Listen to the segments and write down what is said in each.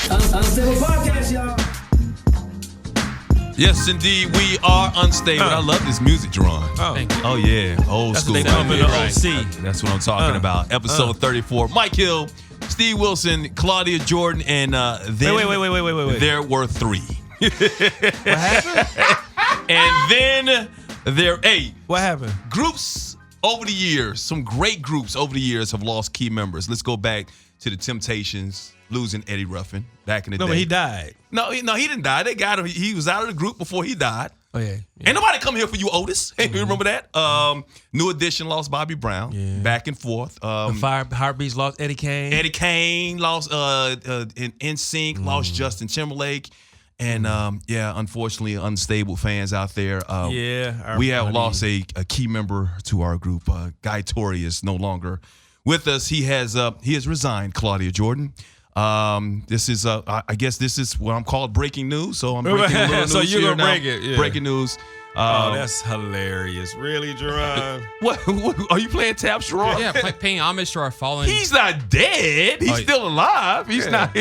Unstable podcast, y'all. Yes, indeed, we are unstable. I love this music, Jerron. Oh yeah, old That's school. what they pump in the OC. That's what I'm talking about. Episode 34. Mike Hill, Steve Wilson, Claudia Jordan, and then Wait. there were three. What happened? And then What happened? groups over the years, some great groups over the years have lost key members. Let's go back to the Temptations losing Eddie Ruffin back in the day. No, but he died. No, he didn't die. They got him. He was out of the group before he died. Oh, yeah. Ain't nobody come here for you, Otis. Hey, you remember that? New Edition lost Bobby Brown. Yeah. Back and forth. The Heartbeats lost Eddie Kane. Eddie Kane lost in NSYNC, lost Justin Timberlake. And unfortunately, unstable fans out there. We have lost a key member to our group. Guy Tory is no longer with us. He has resigned. Claudia Jordan. This is I guess this is what I'm called breaking news. So I'm breaking a little news. So you're here gonna now. break it? Yeah. Breaking news. That's hilarious. Really, Jerron? What are you playing Tap Sharon? Yeah, paying homage to our fallen. He's not dead. He's still alive. He's not.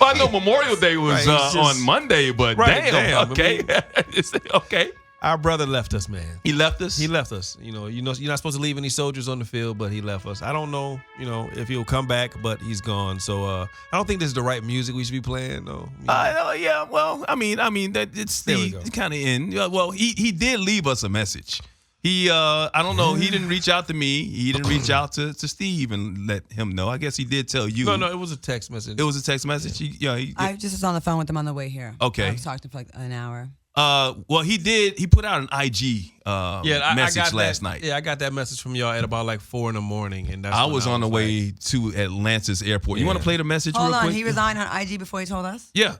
Well, I know Memorial Day was on Monday, but damn. Okay. Okay. Our brother left us, man. He left us? He left us. You know, you're not supposed to leave any soldiers on the field, but he left us. I don't know, if he'll come back, but he's gone. So I don't think this is the right music we should be playing, though. Yeah. Well, I mean that it's the kind of end. Well, he did leave us a message. He I don't know. He didn't reach out to me. He didn't reach out to Steve and let him know. I guess he did tell you. No, it was a text message. It was a text message. I just was on the phone with him on the way here. Okay. I was talking for like an hour. Well, he did. He put out an IG message I got last night. Yeah, I got that message from y'all at about like 4 a.m, and that's I was on the way to Atlanta's airport. You want to play the message Hold real on, quick? he resigned on IG before he told us? Yeah.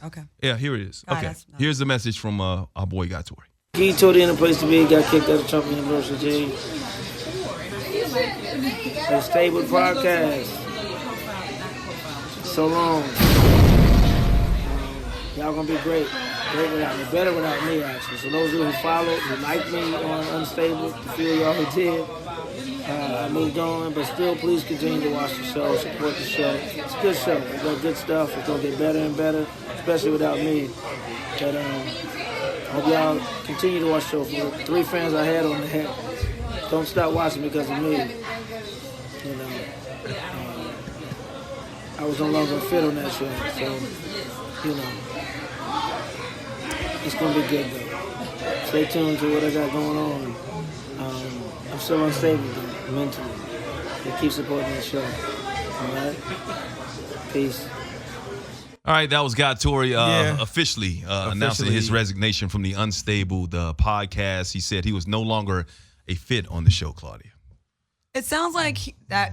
Okay. Yeah, here it is. Okay. Here's the message from our boy Guy Tory. He told in a place to be, got kicked out of Trump University. The Stable Podcast. So long. Y'all gonna be great. Great without me. Better without me, actually. So those of you who followed, who liked me on Unstable, the few of y'all who did, I moved on. But still, please continue to watch the show, support the show. It's a good show. We got good stuff. It's gonna get better and better, especially without me. But I hope y'all continue to watch the show. For the 3 fans I had on the head, don't stop watching because of me. I was no longer fit on that show, so it's gonna be good though. Stay tuned to what I got going on. I'm still unstable mentally. But keep supporting the show. All right? Peace. All right, that was Guy Tory officially announcing his resignation from the Unstable, the podcast. He said he was no longer a fit on the show, Claudia. It sounds like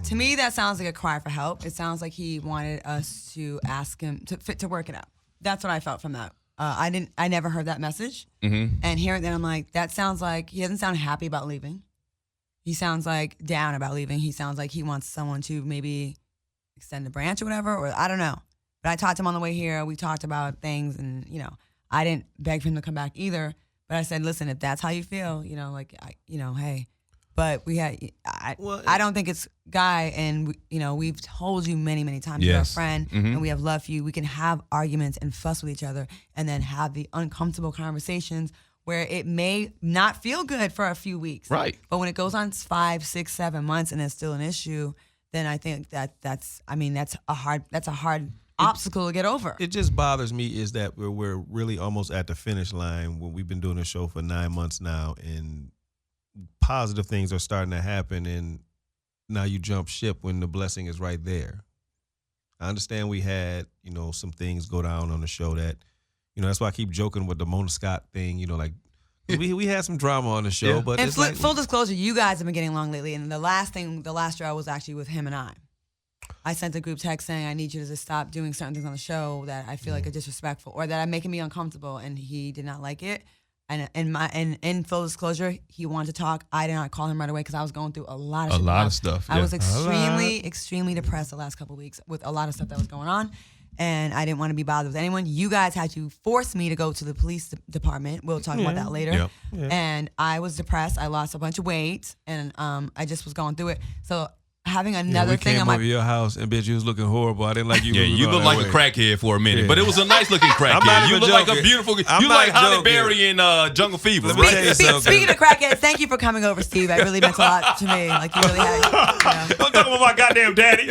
to me, that sounds like a cry for help. It sounds like he wanted us to ask him to work it out. That's what I felt from that. I never heard that message. Mm-hmm. And hearing that, I'm like, that sounds like he doesn't sound happy about leaving. He sounds like down about leaving. He sounds like he wants someone to maybe extend the branch or whatever, or I don't know. But I talked to him on the way here. We talked about things, and I didn't beg for him to come back either. But I said, listen, if that's how you feel, hey. But I don't think it's Guy, and we've told you many, many times you're a friend, and we have love for you. We can have arguments and fuss with each other, and then have the uncomfortable conversations where it may not feel good for a few weeks, right? But when it goes on 5, 6, 7 months, and it's still an issue, then I think that's a hard obstacle to get over. It just bothers me is that we're really almost at the finish line when we've been doing the show for 9 months now, and positive things are starting to happen, and now you jump ship when the blessing is right there. I understand we had, some things go down on the show that, that's why I keep joking with the Mona Scott thing, we had some drama on the show, but and it's full disclosure, you guys have been getting along lately, and the last draw was actually with him and I sent a group text saying I need you to just stop doing certain things on the show that I feel like are disrespectful or that are making me uncomfortable, and he did not like it. And in full disclosure, he wanted to talk. I did not call him right away because I was going through a lot of stuff. I was extremely depressed the last couple of weeks with a lot of stuff that was going on, and I didn't want to be bothered with anyone. You guys had to force me to go to the police department. We'll talk about that later. Yep. And I was depressed. I lost a bunch of weight, and I just was going through it. So having another we thing came on my over your house and bitch, you was looking horrible. I didn't like you. Yeah, you look like a crackhead for a minute, but it was a nice looking I'm not crackhead. You even look like a joking. beautiful. I'm You not like Halle joking. Berry in Jungle Fever, Let me right? tell you something. Speaking of crackheads, thank you for coming over, Steve. That really meant a lot to me. Like you really had. Don't talk about my goddamn daddy.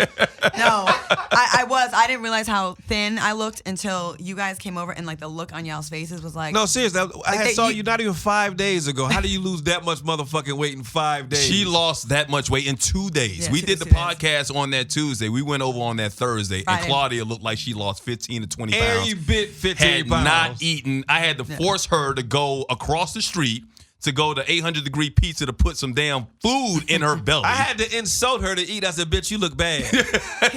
No, I didn't realize how thin I looked until you guys came over and like the look on y'all's faces was like. No, seriously. I Like saw you not even 5 days ago. How do you lose that much motherfucking weight in 5 days? She lost that much weight in 2 days. Yeah, We 2 did the days. podcast on that Tuesday. We went over on that Thursday, and Friday. Claudia looked like she lost 15 to 20 pounds. Every bit 15 Had pounds. not eaten. I had to force her to go across the street to go to 800-degree pizza to put some damn food in her belly. I had to insult her to eat. I said, bitch, you look bad. He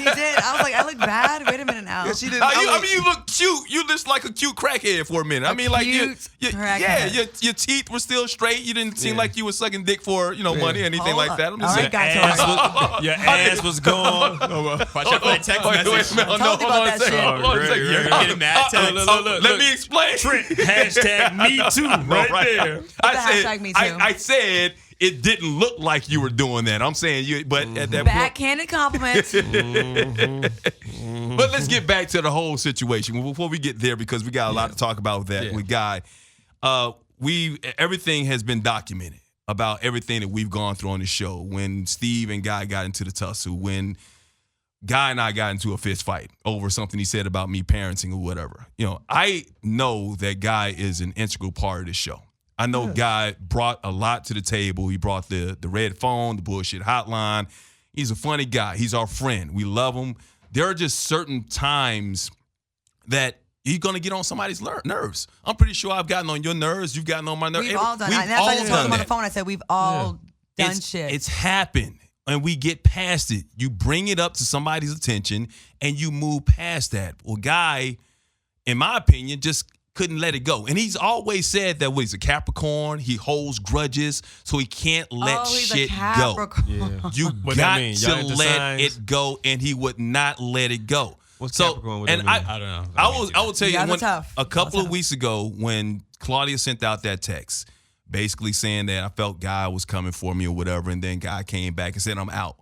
did. I was like, I look bad. Wait a minute now. Yeah, she didn't. I mean, you look cute. You just like a cute crackhead for a minute. I mean, like cute crackhead. your teeth were still straight. You didn't seem like you were sucking dick for money or anything Hold like up. that. I'm All just right, saying. guys. Your ass was gone. Watch out for that text message. Wait a minute. Told you about that shit. Hold on a second. Great. Getting mad text. Let me explain. Hashtag me too. Right there. I the said, hashtag me too. I said it didn't look like you were doing that. I'm saying you, but at that point. Backhanded compliments. But let's get back to the whole situation before we get there, because we got a lot to talk about with that with Guy. Everything has been documented about everything that we've gone through on the show. When Steve and Guy got into the tussle, when Guy and I got into a fist fight over something he said about me parenting or whatever. I know that Guy is an integral part of this show. I know Guy brought a lot to the table. He brought the red phone, the bullshit hotline. He's a funny guy. He's our friend. We love him. There are just certain times that you're going to get on somebody's nerves. I'm pretty sure I've gotten on your nerves. You've gotten on my nerves. We've all done We've that. And that's why I all just told done him on the that. phone. I said, we've all done shit. It's happened, and we get past it. You bring it up to somebody's attention, and you move past that. Well, Guy, in my opinion, just couldn't let it go. And he's always said that he's a Capricorn. He holds grudges, so he can't let he's shit a go. Capricorn. You What that got mean? Y'all to into let signs? it go, and he would not let it go. What's so, Capricorn? What and that mean? I don't know. I will tell you, guys are when, tough. a couple Y'all of tough. weeks ago, when Claudia sent out that text, basically saying that I felt Guy was coming for me or whatever, and then Guy came back and said, I'm out.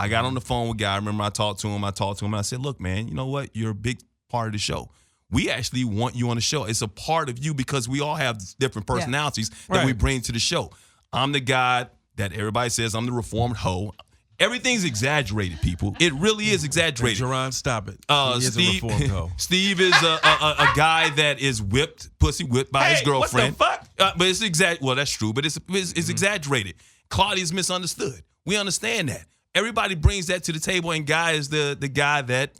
I got on the phone with Guy. I remember I talked to him, and I said, look, man, you know what? You're a big part of the show. We actually want you on the show. It's a part of you because we all have different personalities that we bring to the show. I'm the guy that everybody says I'm the reformed hoe. Everything's exaggerated, people. It really is exaggerated. Jerron, stop it. He is Steve, a reformed hoe. Steve is a guy that is pussy whipped by his girlfriend. What the fuck? But it's well, that's true, but it's exaggerated. Claudia's misunderstood. We understand that. Everybody brings that to the table, and Guy is the guy that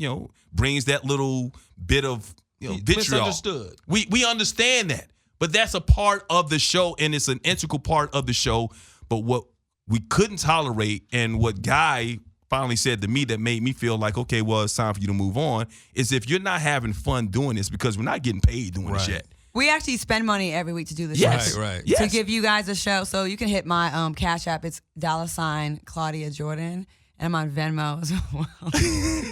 brings that little bit of vitriol. Misunderstood. We understand that, but that's a part of the show, and it's an integral part of the show. But what we couldn't tolerate, and what Guy finally said to me that made me feel like, okay, well, it's time for you to move on, is if you're not having fun doing this, because we're not getting paid doing this yet. We actually spend money every week to do the show. Yes. Right. Yes. To give you guys a show. So you can hit my Cash App. It's $ Claudia Jordan. And I'm on Venmo as well.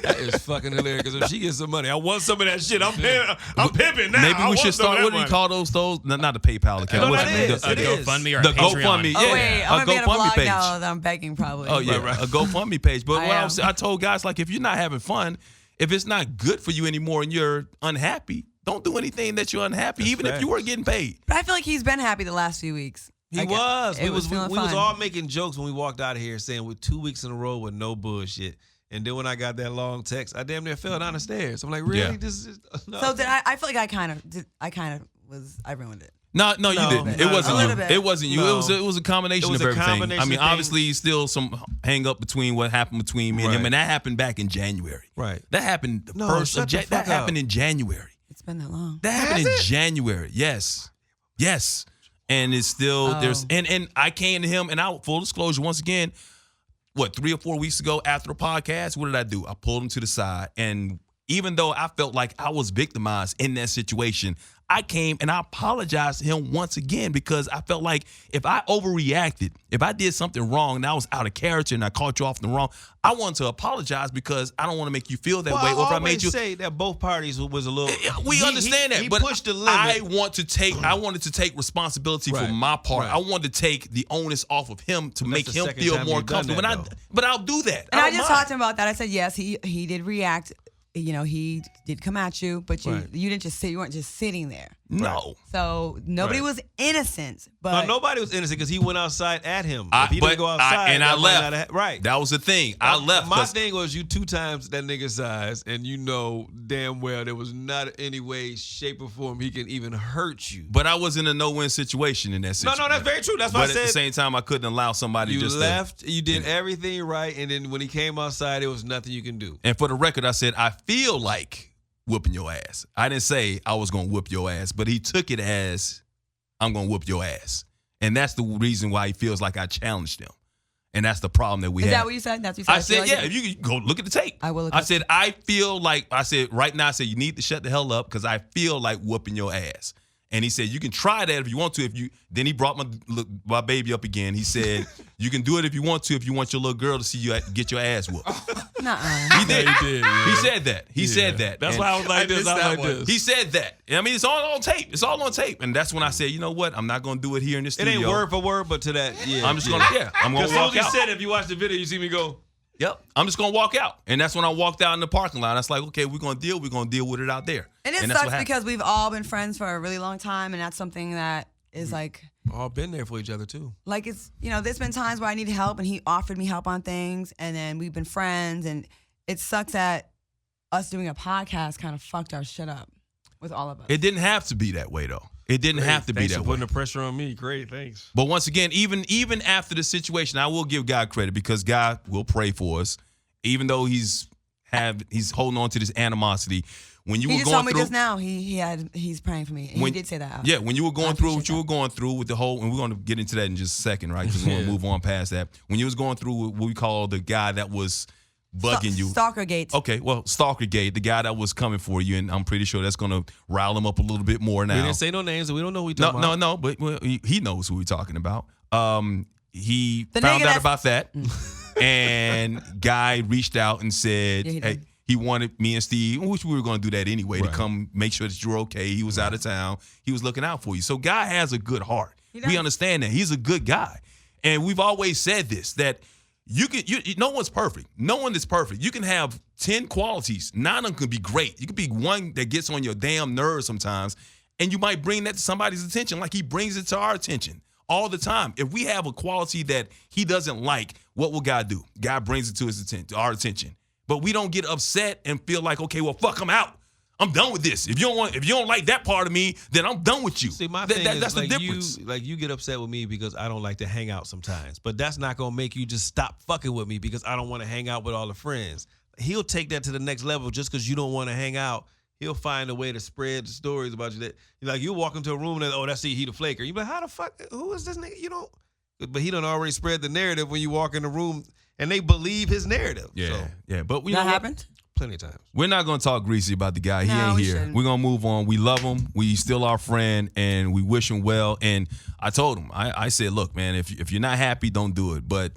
That is fucking hilarious. Because if she gets some money, I want some of that shit. I'm pimping now. Maybe we should start. What do you call those? Not the PayPal account. No, What's that the- is. the- It is. GoFundMe or The Patreon. GoFundMe. Oh, Yeah. wait. I'm going to be on a GoFundMe blog page. now that I'm begging probably. Oh yeah, a GoFundMe page. But I am. I told guys, like, if you're not having fun, if it's not good for you anymore, and you're unhappy, don't do anything that you're unhappy, even if you were getting paid. But I feel like he's been happy the last few weeks. He was. It We was feeling we was fun. all making jokes when we walked out of here saying we're 2 weeks in a row with no bullshit. And then when I got that long text, I damn near fell down the stairs. I'm like, really? Yeah. This is no. So did I feel like I ruined it. No, you didn't. It no, wasn't a you. little bit. It wasn't you. No. It was a combination It was of a everything. combination I mean, of things. obviously, still some hang up between what happened between me and him, Right. and that happened back in January. Right. That happened the No, first shut of the That fuck happened up. in January. It's been that long. That happened in January. Yes. And it's still there's and I came to him, and full disclosure once again, 3 or 4 weeks ago after the podcast, what did I do? I pulled him to the side, and even though I felt like I was victimized in that situation, I came and I apologized to him once again because I felt like if I overreacted, if I did something wrong and I was out of character and I caught you off the wrong, I wanted to apologize because I don't want to make you feel that way. Or if I made you say that both parties was a little. We understand that, he but pushed the limit. I wanted to take responsibility for my part. I wanted to take the onus off of him to make him feel more comfortable. But I'll do that. And I just talked to him about that. I said, yes, he did react. You know, he did come at you, but you didn't just sit. You weren't just sitting there. No. So nobody was innocent. But nobody was innocent because he went outside at him. If he didn't go outside, I left. Right. That was the thing. I left. My thing was you 2 times that nigga's size, and you know damn well there was not any way, shape, or form he can even hurt you. But I was in a no-win situation in that situation. No, that's very true. That's why I said. But at the same time, I couldn't allow somebody you just left. You did everything right, and then when he came outside, there was nothing you can do. And for the record, I said I feel like whooping your ass. I didn't say I was going to whoop your ass, but he took it as I'm going to whoop your ass. And that's the reason why he feels like I challenged him. And that's the problem that we have. Is that what you said? That's what you said? I said, yeah, if you go look at the tape. I will look I said, I feel like, right now, you need to shut the hell up because I feel like whooping your ass. And he said, you can try that if you want to. Then he brought my baby up again. He said, you can do it if you want to, if you want your little girl to see you get your ass whooped. Nuh-uh. He did. He did. Yeah. He said that. He said that. That's and why I was like this. I was like this. He said that. I mean, it's all on tape. It's all on tape. And that's when I said, you know what? I'm not going to do it here in the It studio. ain't word for word, but to that, yeah. I'm just going to, I'm going to walk out. said, if you watch the video, you see me go, yep. I'm just going to walk out. And that's when I walked out in the parking lot. I was like, okay, we're going to deal with it out there. And it sucks because we've all been friends for a really long time, and that's something that is like all been there for each other too. Like it's, you know, there's been times where I needed help and he offered me help on things, and then we've been friends, and it sucks that us doing a podcast kind of fucked our shit up with all of us. It didn't have to be that way though. It didn't have to be that way. Thanks for putting the pressure on me. Great, thanks. But once again, even after the situation, I will give God credit because God will pray for us, even though he's holding on to this animosity. When you he were just going told me through, just now he's praying for me. And he did say that. Yeah, when you were going through what you were going through with the whole, and we're going to get into that in just a second, right? Because we're going to move on past that. When you was going through what we call the guy that was bugging you. Stalker Gate. Okay, well, Stalker Gate, the guy that was coming for you, and I'm pretty sure that's going to rile him up a little bit more now. We didn't say no names, and we don't know who we talking about. No, but he knows who we're talking about. He found out about that, and guy reached out and said, hey, he wanted me and Steve, which we were going to do that anyway, to come make sure that you're okay. He was out of town. He was looking out for you. So Guy has a good heart. We understand that. He's a good guy. And we've always said this, that no one's perfect. No one is perfect. You can have 10 qualities. 9 of them could be great. You could be one that gets on your damn nerves sometimes, and you might bring that to somebody's attention like he brings it to our attention all the time. If we have a quality that he doesn't like, what will God do? God brings it to our attention. But we don't get upset and feel like, okay, well, fuck, I'm out. I'm done with this. If you don't like that part of me, then I'm done with you. See, my thing is that's like the difference. You get upset with me because I don't like to hang out sometimes. But that's not gonna make you just stop fucking with me because I don't want to hang out with all the friends. He'll take that to the next level just because you don't want to hang out. He'll find a way to spread the stories about you that you walk into a room and that's he the flaker. You be like, how the fuck? Who is this nigga? You don't. But he done already spread the narrative when you walk in the room. And they believe his narrative. Yeah. But that happened? Plenty of times. We're not going to talk greasy about the guy. He ain't here. Shouldn't. We're going to move on. We love him. We still our friend, and we wish him well. And I told him, I said, look, man, if you're not happy, don't do it. But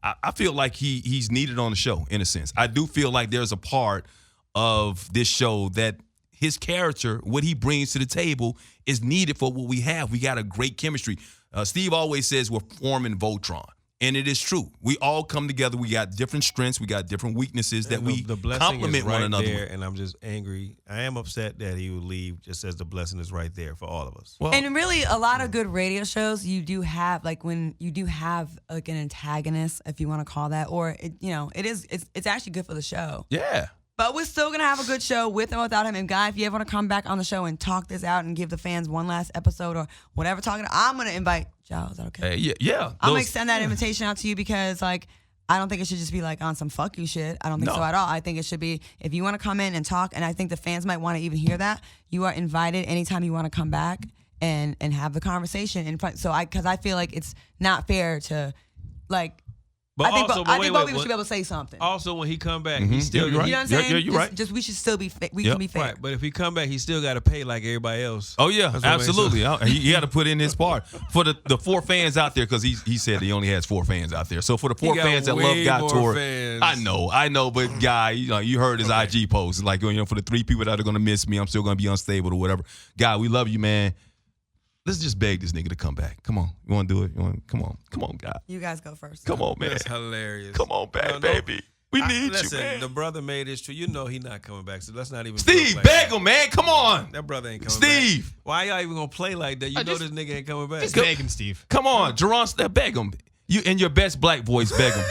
I feel like he's needed on the show, in a sense. I do feel like there's a part of this show that his character, what he brings to the table, is needed for what we have. We got a great chemistry. Steve always says we're forming Voltron. And it is true. We all come together. We got different strengths. We got different weaknesses that we complement one another. There, and I'm just angry. I am upset that he would leave just as the blessing is right there for all of us. Well, and really, a lot of good radio shows, you do have, like when you do have like an antagonist, if you want to call that, or, it's actually good for the show. Yeah. But we're still going to have a good show with or without him. And Guy, if you ever want to come back on the show and talk this out and give the fans one last episode or whatever I'm going to invite Joe. Is that okay? Yeah. I'm going to extend that invitation out to you because, like, I don't think it should just be, like, on some fuck you shit. I don't think so at all. I think it should be, if you want to come in and talk, and I think the fans might want to even hear that, you are invited anytime you want to come back and have the conversation in front. So because I feel like it's not fair to, like, But I think, also, I think both people should be able to say something. Also, when he come back, he still you're right. You know what I'm saying? Yeah, you're right. Just we should still be we can be fair. right. But if he come back, he still got to pay like everybody else. Oh yeah, That's what makes absolutely. He got to put in his part for the 4 fans out there because he said he only has 4 fans out there. So for the 4 got fans that love way God more Tour, fans. I know, but guy, you heard his IG post. It's like for the 3 people that are gonna miss me, I'm still gonna be unstable or whatever. God, we love you, man. Let's just beg this nigga to come back. Come on, you want to do it? Come on, God. You guys go first. Come on, man. That's hilarious. Come on back, baby. We need listen, you, man. The brother made his true. You know he not coming back, so let's not even. Steve, like beg him, man. Come on. That brother ain't coming Steve. back. Why y'all even gonna play like that? You know this nigga ain't coming back. Just beg him, Steve. Come on, Jerron, beg him. You in your best black voice, beg him.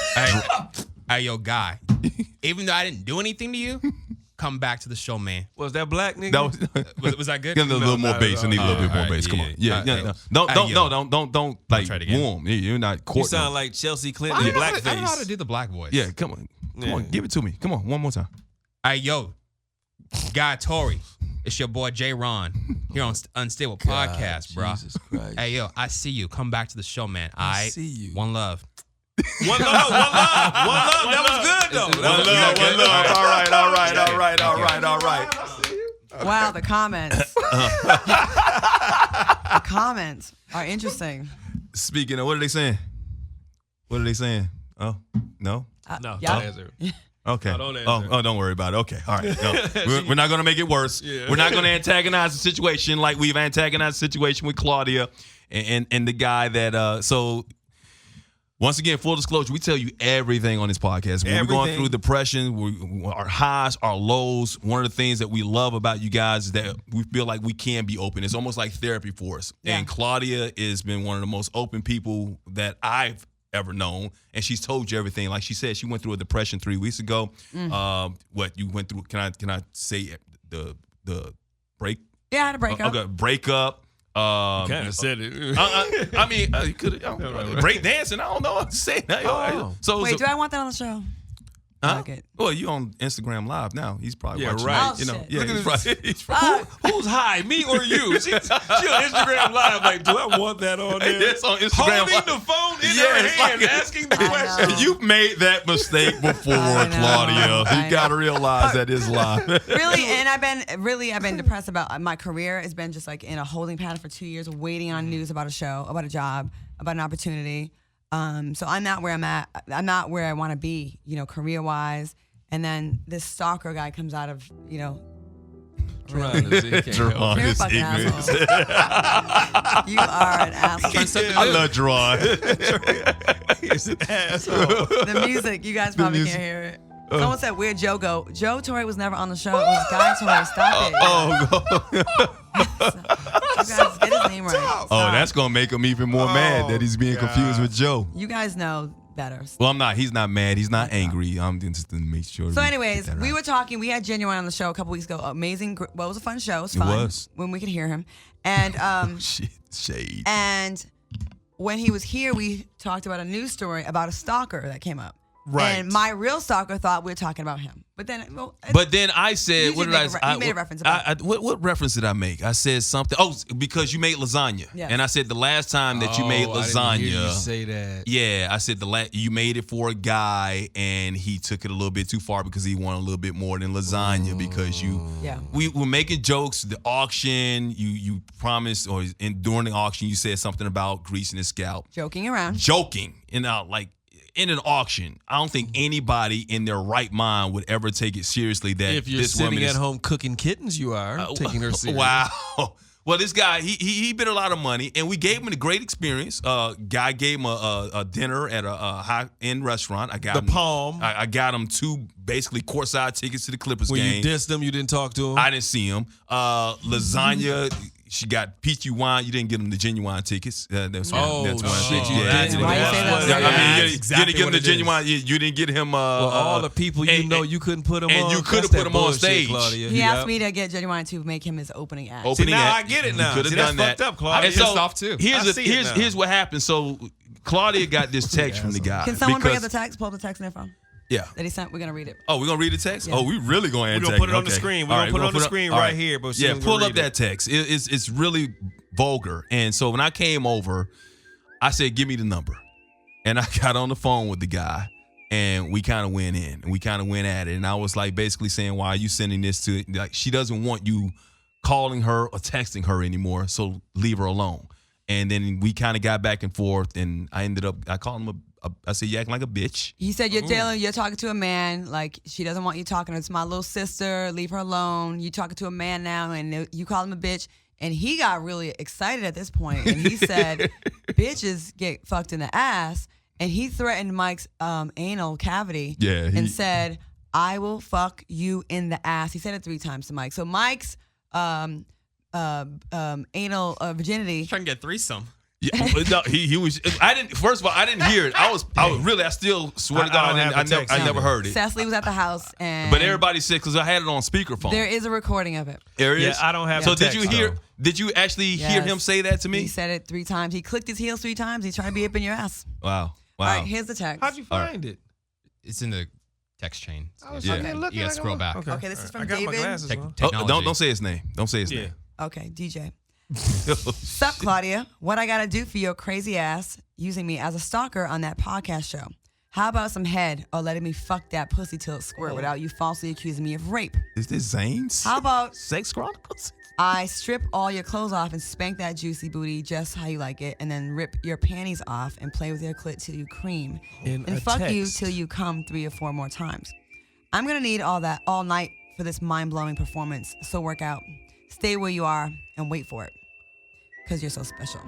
Hey, yo, guy. Even though I didn't do anything to you, come back to the show, man. Was that black nigga? Was that good? Get a little more bass. I need a little bit more bass. Come on. Yeah. Don't like try it again. warm. You're not You courting. sound like Chelsea Clinton I in don't know how blackface. to do the black voice. Yeah, come on. Come on, give it to me. Come on, one more time. Hey, yo, guy Tory. It's your boy J. Ron here on Unstable Podcast, bro. Jesus Christ. Hey, yo, I see you. Come back to the show, man. I see you. One love. One love. That was good though. One love. All right. Wow, the comments. The comments are interesting. Speaking of, what are they saying? Oh, no? No, Yeah. don't answer. Okay. No, don't answer. Oh, don't worry about it. Okay. All right. No. We're not going to make it worse. Yeah. We're not going to antagonize the situation like we've antagonized the situation with Claudia and the guy that so once again, full disclosure, we tell you everything on this podcast. When we're going through depression, our highs, our lows, one of the things that we love about you guys is that we feel like we can be open. It's almost like therapy for us. Yeah. And Claudia has been one of the most open people that I've ever known, and she's told you everything. Like she said, she went through a depression 3 weeks ago. What you went through? Can I say the break? Yeah, I had a breakup. Okay, breakup. Kind of said it. I mean, you could break dancing. I don't know what to say. So Wait, do I want that on the show? huh? Fuck it. Well, you on Instagram Live now. He's probably Yeah, watching. right. Oh, You know, shit. yeah, Look at he's this. right. He's right. Who's high, me or you? She on Instagram Live. Like, do I want that on there? It's on Instagram Holding Live. the phone in Yeah, her it's hand, like- asking the I question. know. You've made that mistake before, I know. Claudia. I You got to know. realize that it's live. Really, and I've been depressed about my career. Has been just like in a holding pattern for 2 years, waiting on news about a show, about a job, about an opportunity. So I'm not where I'm at. I'm not where I want to be, career wise. And then this stalker guy comes out of, Trying to see, can't help Jerron You're a is fucking ignorant. asshole. You are an asshole. I love Jerron. He's an asshole. The music, you guys probably can't hear it. Someone said, where'd Joe go? Joe Torry was never on the show. It was Guy Torry. Stop it. You guys get his name right. Oh, Stop. that's going to make him even more mad that he's being confused with Joe. You guys know better. Well, I'm not. He's not mad. He's not angry. I'm just to make sure. So, we anyways, get that we right. were talking. We had Genuine on the show a couple weeks ago. Amazing. Well, it was a fun show. It was fun. was. When we could hear him. And Shit, shade. and when he was here, we talked about a news story about a stalker that came up. Right. And my real stalker thought we were talking about him. But then, But then I said, You what did did I make a say? you made a reference about what reference did I make? I said something. Oh, because you made lasagna. Yeah. And I said the last time that you made I didn't hear lasagna. you say that. Yeah, I said you made it for a guy and he took it a little bit too far because he wanted a little bit more than lasagna because we were making jokes. The auction, you promised, or during the auction, you said something about greasing his scalp. joking around. Joking. And in an auction, I don't think anybody in their right mind would ever take it seriously that If you're this sitting woman at is home cooking kittens, you are taking her serious. Wow. Well, this guy, he bid a lot of money, and we gave him a great experience. Guy gave him a dinner at a high-end restaurant. I got The him, Palm. I got him 2 basically courtside tickets to the Clippers When game. you dissed him, you didn't talk to him. I didn't see him. Lasagna. She got peachy wine. You didn't get them the genuine tickets. That's why. Oh, that's why. shit, you Yeah, didn't. Why you say that? Yeah, I mean, That's you exactly didn't get him what the it is. genuine. You didn't get him. Well, all the people you know, you couldn't put them on. and you could have That's put that him on bullshit, stage. Claudia. He Yep. asked me to get Genuine to make him his opening act. Opening now act. I get it now. You could have See, done that's that. fucked up, Claudia. And I'm pissed off, too. Here's what happened. So Claudia got this text from the guy. Can someone bring up because- the text? Pull up the text in their phone Yeah. that he sent. We're gonna read it. Oh, we're gonna read the text. Yeah. Oh, we really gonna We're antag gonna put it on the okay. screen. We're All gonna put it on the screen all right here, but she yeah, ain't pull gonna up read that text. It's really vulgar. And so when I came over, I said, "Give me the number." and I got on the phone with the guy, and we kind of went in, and we kind of went at it, and I was like basically saying, why are you sending this to, like, she doesn't want you calling her or texting her anymore, so leave her alone. And then we kind of got back and forth, and I called him I said, you acting like a bitch. He said, you're talking to a man, like, she doesn't want you talking to her. It's my little sister, leave her alone. You talking to a man now, and you call him a bitch. And he got really excited at this point, and he said, bitches get fucked in the ass. And he threatened Mike's anal cavity and said, I will fuck you in the ass. He said it 3 times to Mike. So Mike's anal virginity. Trying to get threesome. Yeah, no, he was. I didn't. First of all, I didn't hear it. I still swear to God, I never heard it. Cecily was at the house, and but everybody said, because I had it on speakerphone. there is a recording of it. There is. Yeah, I don't have. So the did you text, hear? though. Did you actually hear him say that to me? He said it 3 times. He clicked his heels 3 times. He's trying to be up in your ass. Wow. All right, here's the text. How'd you find it? It's in the text chain. Yeah. You gotta scroll back. Okay, this is from I got my David. glasses on. Technology. Don't say his name. Don't say his name. Okay, DJ. Sup, Claudia? What I gotta do for your crazy ass using me as a stalker on that podcast show? How about some head or letting me fuck that pussy till it squirt without you falsely accusing me of rape? Is this Zane's? How about Sex Chronicles? I strip all your clothes off and spank that juicy booty just how you like it, and then rip your panties off and play with your clit till you cream, and fuck you till you come 3 or 4 more times. I'm gonna need all that all night for this mind-blowing performance, so work out. Stay where you are and wait for it, because you're so special.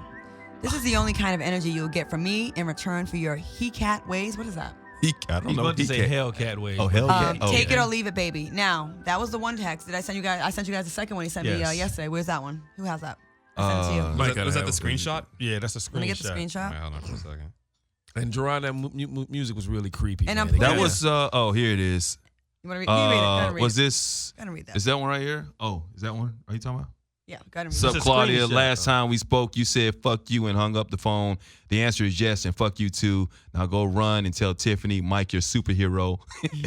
This is the only kind of energy you'll get from me in return for your he-cat ways. What is that? I don't He's know. about to say Hellcat ways. Oh, Hellcat. Take it or leave it, baby. Now, that was the one text. Did I send you guys? I sent you guys the second one he sent me yesterday. Where's that one? Who has that? I sent it to you. Was that the screenshot? Yeah, that's a screenshot. Let me get the screenshot. Right, hold on for a second. And Jerron, that music was really creepy. And man. I'm That was. Here it is. You want to read? You read it. Gotta read Was it. this? Gotta read that. Is that one right here? Oh, is that one? Are you talking about? Yeah, gotta read What's up, It's a Claudia? screenshot, Last though. time we spoke, you said fuck you and hung up the phone. The answer is yes, and fuck you too. Now go run and tell Tiffany, Mike, your superhero,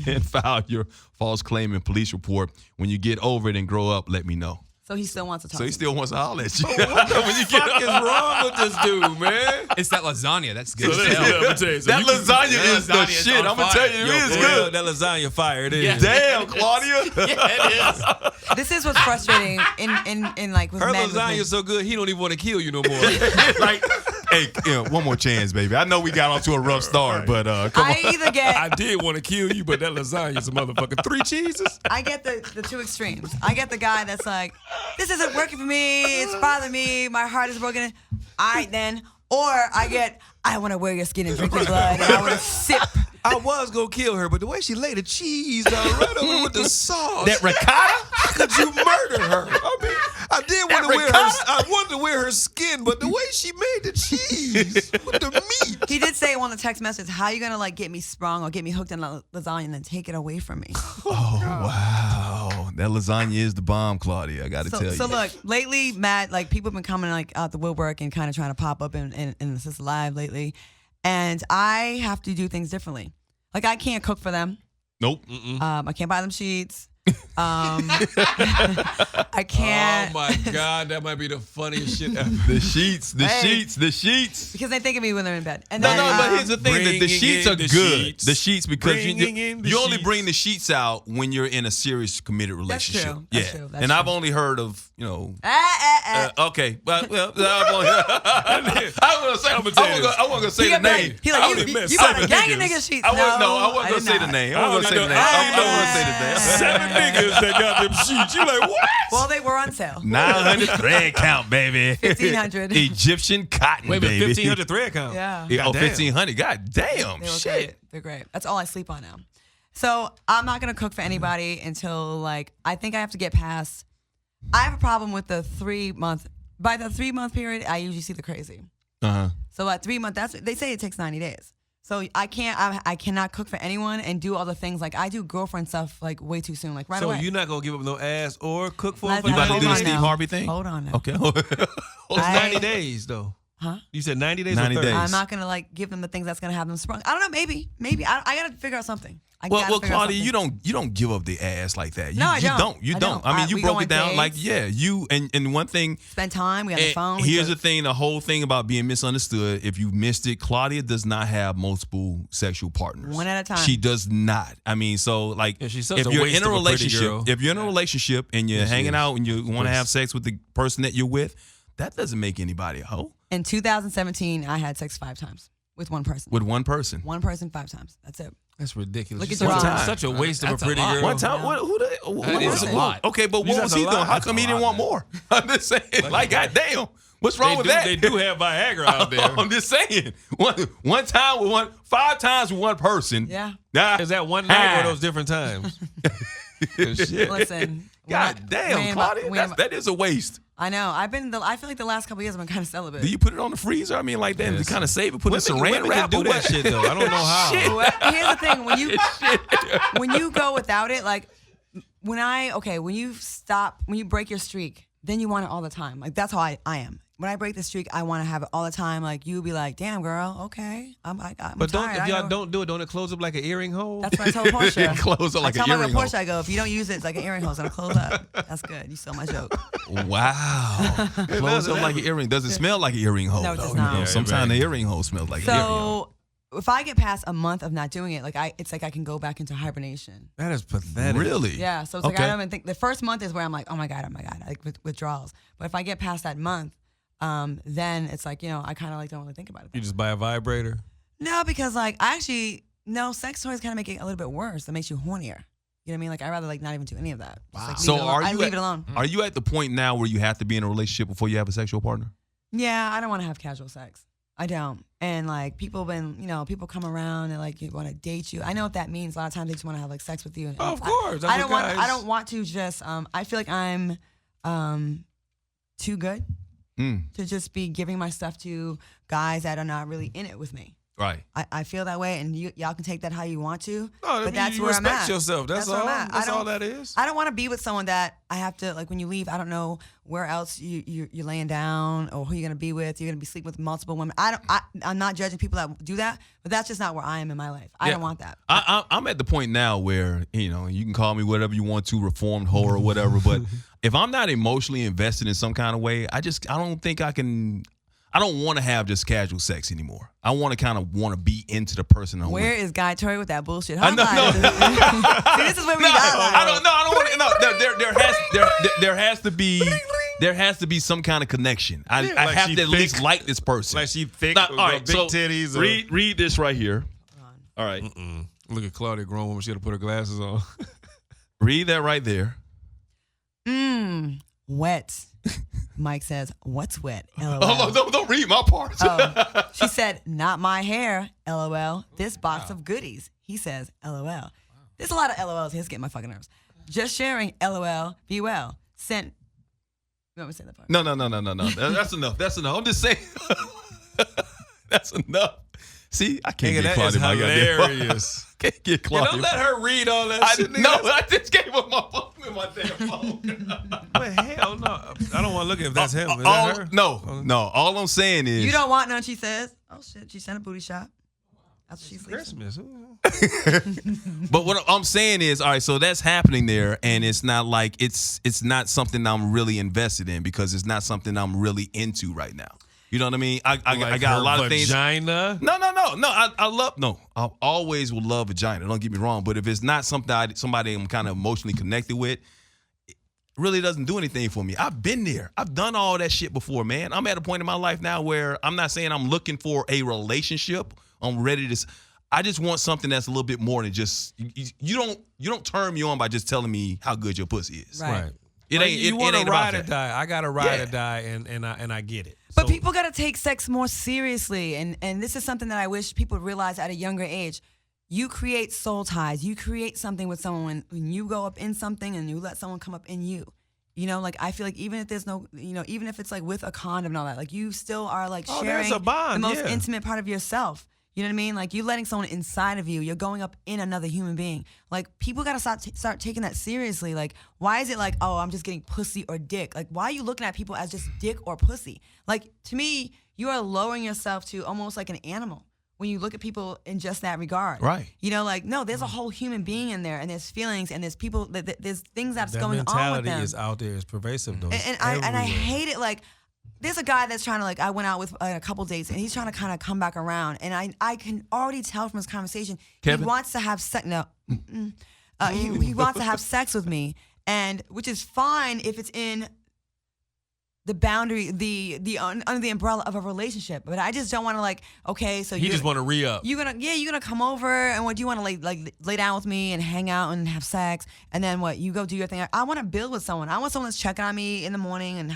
and file your false claim and police report. When you get over it and grow up, let me know. So he still wants to talk. So he to still wants to holler at you. What the fuck is wrong with this dude, man? It's that lasagna. That's good. That lasagna is the lasagna is shit. on I'm gonna fire. tell you, Yo, it is for good. real, that lasagna fire. It is. Yeah. Damn, Claudia. It is. This is what's frustrating in like with Her men. with lasagna me. is so good, he don't even want to kill you no more. Like, hey, one more chance, baby. I know we got off to a rough start, but come on. I either get I did want to kill you, but that lasagna is a motherfucking 3 cheeses. I get the 2 extremes. I get the guy that's like, this isn't working for me. It's bothering me. My heart is broken. All right, then. Or I want to wear your skin and drink your blood, and I want to sip. I was gonna kill her, but the way she laid the cheese right over with the sauce. That ricotta? How could you murder her? I mean, I did want to wear her. I wanted to wear her skin, but the way she made the cheese with the meat. He did say on the text message, how you gonna like get me sprung or get me hooked in lasagna and then take it away from me? Oh, wow. That lasagna is the bomb, Claudia. I got to tell you. So look, lately, Matt, like people have been coming like out the woodwork and kind of trying to pop up in Assist Live lately, and I have to do things differently. Like I can't cook for them. Nope. I can't buy them sheets. I can't. Oh my God, that might be the funniest shit ever. The sheets, the sheets. Because they think of me when they're in bed. And No, then, but here's the thing: the Bringing sheets in are the good. sheets. The sheets because Bringing in the you only sheets. bring the sheets out when you're in a serious committed relationship. true. That's Yeah, true. That's and I've true. only heard of okay, well, I'm gonna say. I wasn't gonna say the name. He I like, only you met got a 7 gang of niggas. niggas sheets. I wasn't I gonna did say the not. name. I wasn't gonna say the name. I I wasn't gonna say the name. 7 niggas that got them sheets. You like what? Well, they were on sale. 900 thread count, baby. 1,500. Egyptian cotton, Wait, baby. 1,500 thread count. Yeah. Yeah, oh, Goddamn. 1,500. God damn, They were shit. great. They're great. That's all I sleep on now. So I'm not gonna cook for anybody until like I think I have to get past. I have a problem with the 3 month. By the 3 month period, I usually see the crazy. So at 3 months, they say it takes 90 days. So I cannot cook for anyone and do all the things like I do girlfriend stuff like way too soon, like right So away. you're not gonna give up no ass or cook for Let's them? You about to Hold do the on Steve now. Harvey thing? Hold on now. Okay. It's 90 days though. Huh? You said 90 days 90 or 30 days. I'm not gonna like give them the things that's gonna have them sprung. I don't know. Maybe. I gotta figure out something. Well, Claudia, you don't give up the ass like that. No, I don't. You don't. I mean, you we broke go it on down dates. like, you and one thing. Spend time. We on the phone. Here's the thing: the whole thing about being misunderstood. If you missed it, Claudia does not have multiple sexual partners. One at a time. She does not. I mean, so like, Yeah, she's such if a you're waste in a of a pretty relationship, girl. if you're in a relationship and you're hanging out and you want to have sex with the person that you're with, that doesn't make anybody a hoe. In 2017, I had sex 5 times with one person. With one person. One person 5 times. That's it. That's ridiculous. Look She's at your such, eyes. such a waste of a That's a pretty lot. girl. One time, That is a lot. Okay, but You what said was a he lot. doing? How That's come a he didn't lot, want more? I'm just saying, like, goddamn, what's wrong with that? They do have Viagra out there. I'm just saying, one time with 5 times with one person. Yeah. Is that one night or those different times? Shit. Listen. God damn, Claudia, that is a waste. I know. I feel like the last couple of years I've been kind of celibate. Do you put it on the freezer? I mean, like that, to kind of save it, put it in saran Women wrap can or do what? that shit though. I don't know how. Shit. Well, here's the thing: when you go without it, like when you break your streak, then you want it all the time. Like that's how I am. When I break the streak, I want to have it all the time. Like you be like, "Damn, girl, okay, I'm But tired. if y'all don't do it, don't it close up like an earring hole? That's what I told Portia. Close up like I an tell earring Portia, hole. I go, if you don't use it, it's like an earring hole. It's gonna close up. That's good. You stole my joke. Wow. Close up like an earring. Does it smell like an earring hole? No, it does though? not. You know, Yeah, sometimes the earring hole smells like an earring hole. So if I get past a month of not doing it, it's like I can go back into hibernation. That is pathetic. Really? Yeah. So it's like I don't even think the first month is where I'm like, oh my god, like withdrawals. But if I get past that month, then it's like I kind of like don't really think about it. You just buy a vibrator? No, because like sex toys kind of make it a little bit worse. That makes you hornier. You know what I mean? Like I'd rather like not even do any of that. Just, like, So leave it alone. Are you at the point now where you have to be in a relationship before you have a sexual partner? Yeah, I don't want to have casual sex. I don't. And like people come around and like want to date you. I know what that means. A lot of times they just want to have like sex with you. And Of course. I don't want to just. I feel like I'm too good to just be giving my stuff to guys that are not really in it with me. Right. I feel that way, and y'all can take that how you want to. No, but that's you where I'm at. respect yourself. That's where all. I'm at. That's all that is. I don't want to be with someone that I have to like when you leave. I don't know where else you're laying down or who you're gonna be with. You're gonna be sleeping with multiple women. I'm not judging people that do that, but that's just not where I am in my life. I don't want that. I'm at the point now where you can call me whatever you want to, reformed whore or whatever. But if I'm not emotionally invested in some kind of way, I don't think I can. I don't want to have just casual sex anymore. I want to be into the person I'm Where with. is Guy Tory with that bullshit? I know. No. See, this is where we got. I don't want to. There has to be some kind of connection. I like have she to at thick. least like this person. Like she thick, Now, all right, big so titties. Or... Read this right here. All right. Look at Claudia, grown woman. She had to put her glasses on. Read that right there. Wet. Mike says, "What's wet?" LOL. Oh, don't read my parts. She said, "Not my hair." LOL. This box of goodies. He says, LOL. There's a lot of LOLs. He's getting my fucking nerves. Just sharing. LOL. Be well. Sent. You want me to say that part? No. That's enough. That's enough. I'm just saying. That's enough. See, I can't get Claudia. That is hilarious. Can't get Claudia. Don't let her read all that shit. No, I just gave her my phone with my damn phone. But hell no. I don't want to look at if that's him. Is that her? No. All I'm saying is You don't want none, she says. Oh, shit. She sent a booty shot. That's what she sleeps in. Christmas. But what I'm saying is, all right, so that's happening there, and it's not like it's not something I'm really invested in because it's not something I'm really into right now. You know what I mean? I got a lot of things. Vagina? No. I always will love vagina. Don't get me wrong, but if it's not somebody I'm kind of emotionally connected with, it really doesn't do anything for me. I've been there. I've done all that shit before, man. I'm at a point in my life now where I'm not saying I'm looking for a relationship. I'm ready to. I just want something that's a little bit more than just. You don't turn me on by just telling me how good your pussy is. Right. It ain't. You want it to ain't ride about or that. die. I got to ride or die, and I get it. But So- people got to take sex more seriously. And this is something that I wish people realize at a younger age. You create soul ties. You create something with someone when you go up in something and you let someone come up in you. You know, like I feel like even if there's no, even if it's like with a condom and all that, like you still are like sharing there's a bond, the most yeah. intimate part of yourself. You know what I mean? Like, you're letting someone inside of you. You're going up in another human being. Like, people got to start taking that seriously. Like, why is it like, oh, I'm just getting pussy or dick? Like, why are you looking at people as just dick or pussy? Like, to me, you are lowering yourself to almost like an animal when you look at people in just that regard. Right. You know, like, no, there's a whole human being in there, and there's feelings, and there's people, there's things that's going on with them. That mentality is out there. It's pervasive, though. And I hate it. Like, there's a guy that's trying to, like, I went out with a couple dates, and he's trying to kind of come back around. And I can already tell from his conversation, Kevin? he wants to have sex. No. He wants to have sex with me, and which is fine if it's in the boundary, under the umbrella of a relationship. But I just don't want to, like, okay, so you just want to re-up. You're gonna come over, and what, do you want to lay down with me and hang out and have sex, and then what, you go do your thing. I want to build with someone. I want someone that's checking on me in the morning, and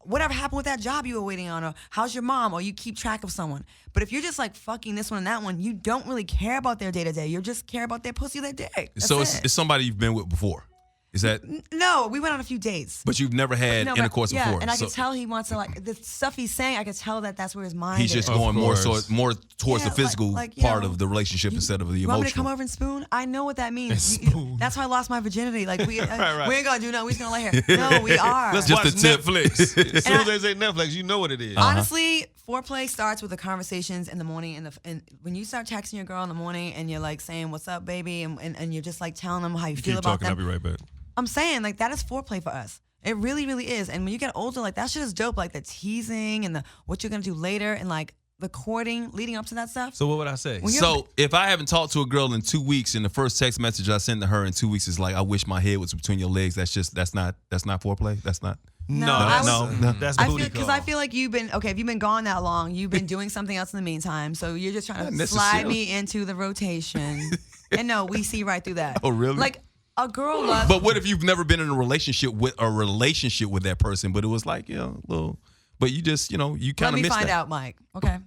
whatever happened with that job you were waiting on, or how's your mom, or you keep track of someone. But if you're just like fucking this one and that one, you don't really care about their day-to-day. You just care about their pussy or their dick. That's so it. it's somebody you've been with before. Is that? No, we went on a few dates. But you've never had intercourse yeah, before. And I could tell he wants to, like, the stuff he's saying, I could tell that's where his mind He's is. just going more towards Yeah, the physical like, part know, of the relationship instead of the you want me to emotional. come over and spoon? I know what that means. That's how I lost my virginity. Like, we ain't gonna do nothing. We just gonna lay here. No, we are. Let's Just watch a tip. Netflix. As soon as they say Netflix, you know what it is. Honestly, foreplay starts with the conversations in the morning, and when you start texting your girl in the morning, and you're like saying, "What's up, baby?" and you're just like telling them how you feel Keep about talking. I'll them. be right back. I'm saying, like, that is foreplay for us. It really, really is. And when you get older, like, that shit is dope. Like, the teasing and the what you're gonna do later, and like the courting leading up to that stuff. So what would I say? So if I haven't talked to a girl in 2 weeks, and the first text message I send to her in 2 weeks is like, "I wish my head was between your legs," that's not foreplay. That's not. No. That's I booty feel, because call. I feel like you've been if you've been gone that long, you've been doing something else in the meantime. So you're just trying to slide me into the rotation. And no, we see right through that. Oh, really? Like, a girl loves. But what if you've never been in a relationship with that person, but it was like, little, but you just, you kind of missed that. Let me find out, Mike. Okay.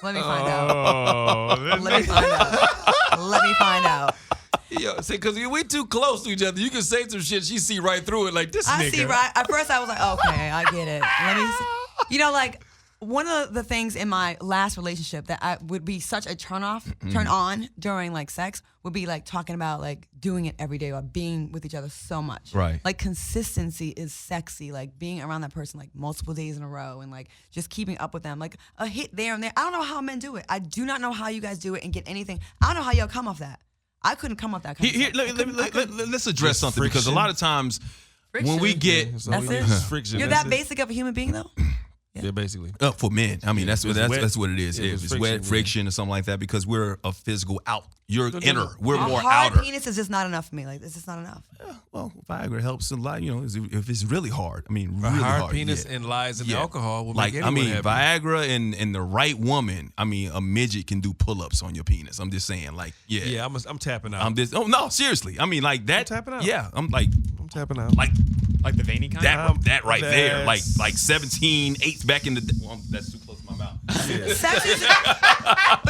Let me find out. Let me find out. Let me find out. Yeah, see, because we too close to each other. You can say some shit, she see right through it like this nigga. I see right. At first, I was like, okay, I get it. Let me see. Like, one of the things in my last relationship that I would be such a turn on during, like, sex would be, like, talking about, like, doing it every day or being with each other so much. Right. Like, consistency is sexy. Like, being around that person, like, multiple days in a row, and, like, just keeping up with them. Like, a hit there and there. I don't know how men do it. I do not know how you guys do it and get anything. I don't know how y'all come off that. I couldn't come off that kind of stuff. Let's address something, because a lot of times when we get That's it. Friction. You're that basic of a human being, though? Yeah, basically. for men, I mean, that's what it is. Yeah, If it's friction, wet friction or something like that, because we're a physical out. You're inner. We're A more hard outer. penis is just not enough for me. Like, it's just not enough. Well, Viagra helps a lot. If it's really hard. I mean, A really hard hard. penis yeah. and lies and Yeah. alcohol will Like, make I anyone mean, happy. Viagra and the right woman. I mean, a midget can do pull-ups on your penis. I'm just saying, like, yeah. Yeah, I'm tapping out. I'm just. Oh no, seriously. I mean, like that. I'm tapping out. Yeah, I'm tapping out. Like the veiny kind? that right there. Like That's- 17/8 back in the. Well, that's too close to my mouth.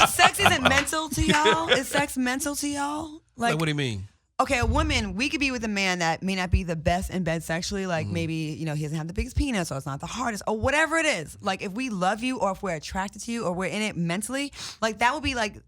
Sex isn't mental to y'all. Is sex mental to y'all? Like, what do you mean? Okay, a woman, we could be with a man that may not be the best in bed sexually. Like, maybe, he doesn't have the biggest penis, or it's not the hardest, or whatever it is. Like, if we love you, or if we're attracted to you, or we're in it mentally, like, that would be like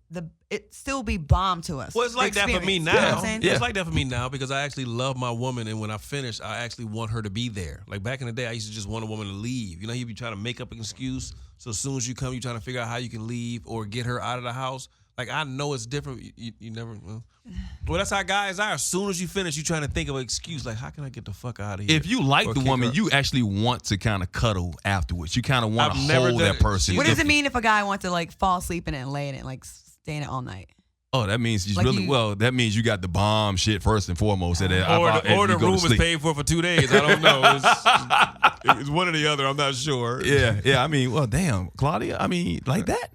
it still be bomb to us. Well, it's like that for me experience. now. You know what I'm saying? Yeah. It's like that for me now because I actually love my woman, and when I finish, I actually want her to be there. Like, back in the day, I used to just want a woman to leave. You'd be trying to make up an excuse. So as soon as you come, you're trying to figure out how you can leave or get her out of the house. Like, I know it's different. You never. Well, that's how guys are. As soon as you finish, you're trying to think of an excuse. Like, how can I get the fuck out of here? If you like Or the kick woman, her. you actually want to kind of cuddle afterwards. You kind of want to I've never hold done that it. person. What does it mean if a guy wants to, like, fall asleep in it and lay in it, like, stay in it all night? Oh, that means he's Like really well. That means you got the bomb shit first and foremost. or the room is paid for 2 days. I don't know. It's one or the other. I'm not sure. Yeah. I mean, well, damn, Claudia. I mean, like that.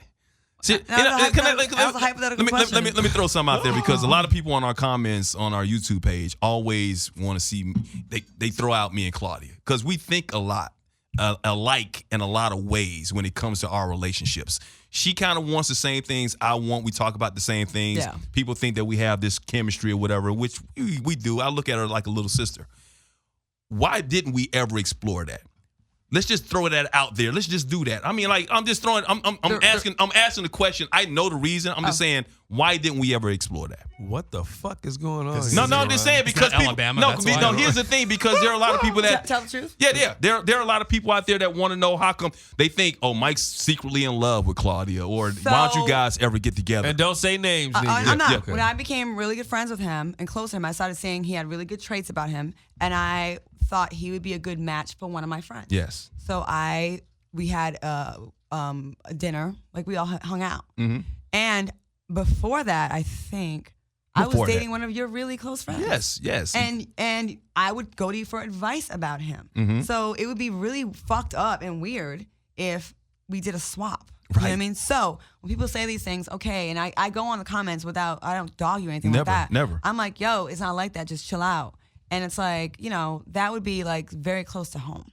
See, That was a hypothetical question. let me throw something out there, because a lot of people on our comments on our YouTube page always want to see they throw out me and Claudia, because we think a lot alike in a lot of ways when it comes to our relationships. She kind of wants the same things I want. We talk about the same things. Yeah. People think that we have this chemistry or whatever, which we do. I look at her like a little sister. Why didn't we ever explore that? Let's just throw that out there. Let's just do that. I mean, like, I'm just throwing. I'm asking the question. I know the reason. I'm just saying, why didn't we ever explore that? What the fuck is going on? No, I'm just saying because people. Alabama, No, here's the thing. Because there are a lot of people that tell the truth. Yeah. There are a lot of people out there that want to know how come they think, oh, Mike's secretly in love with Claudia, or why don't you guys ever get together? And don't say names. I'm not. Okay. When I became really good friends with him and close to him, I started saying he had really good traits about him, and I thought he would be a good match for one of my friends. Yes. So we had a dinner, like we all hung out. Mm-hmm. And before that, I think I was dating one of your really close friends. Yes. And I would go to you for advice about him. Mm-hmm. So it would be really fucked up and weird if we did a swap. Right. You know what I mean? So when people say these things, okay, and I go on the comments I don't dog you or anything like that. Never. I'm like, yo, it's not like that. Just chill out. And it's like, that would be like very close to home.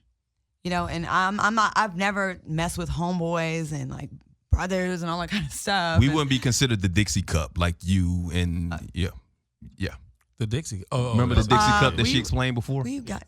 And I've never messed with homeboys and like brothers and all that kind of stuff. We wouldn't be considered the Dixie Cup like you and yeah. The Dixie. Remember the Dixie Cup that she explained before? We got.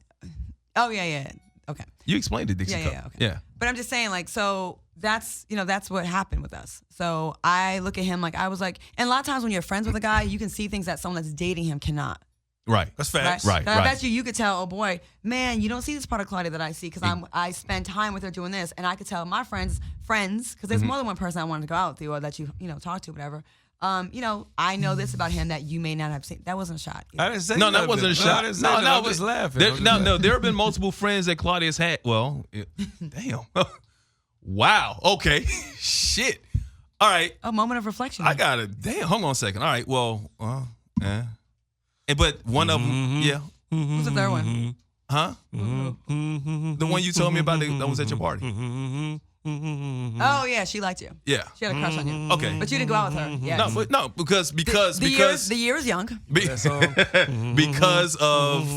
Oh yeah. Okay. You explained the Dixie Cup. Yeah, okay. Yeah. But I'm just saying, like, so that's what happened with us. So I look at him like I was like, and a lot of times when you're friends with a guy, you can see things that someone that's dating him cannot. Right. That's facts. Right. I bet you could tell, oh boy, man, you don't see this part of Claudia that I see because I spend time with her doing this, and I could tell my friends, because there's more than one person I wanted to go out with you or that you talk to, whatever. I know this about him that you may not have seen. That wasn't a shot. I didn't say No, that nothing. wasn't a shot. I was laughing. There have been multiple friends that Claudia's had. Well, damn. Wow. Okay. Shit. All right. A moment of reflection. I got it. Damn. Hold on a second. All right. Well, but one of them, yeah. Who's the third one? Huh? The one you told me about that was at your party. Oh yeah, she liked you. Yeah. She had a crush on you. Okay. But you didn't go out with her. Yeah. Because the year is young. because of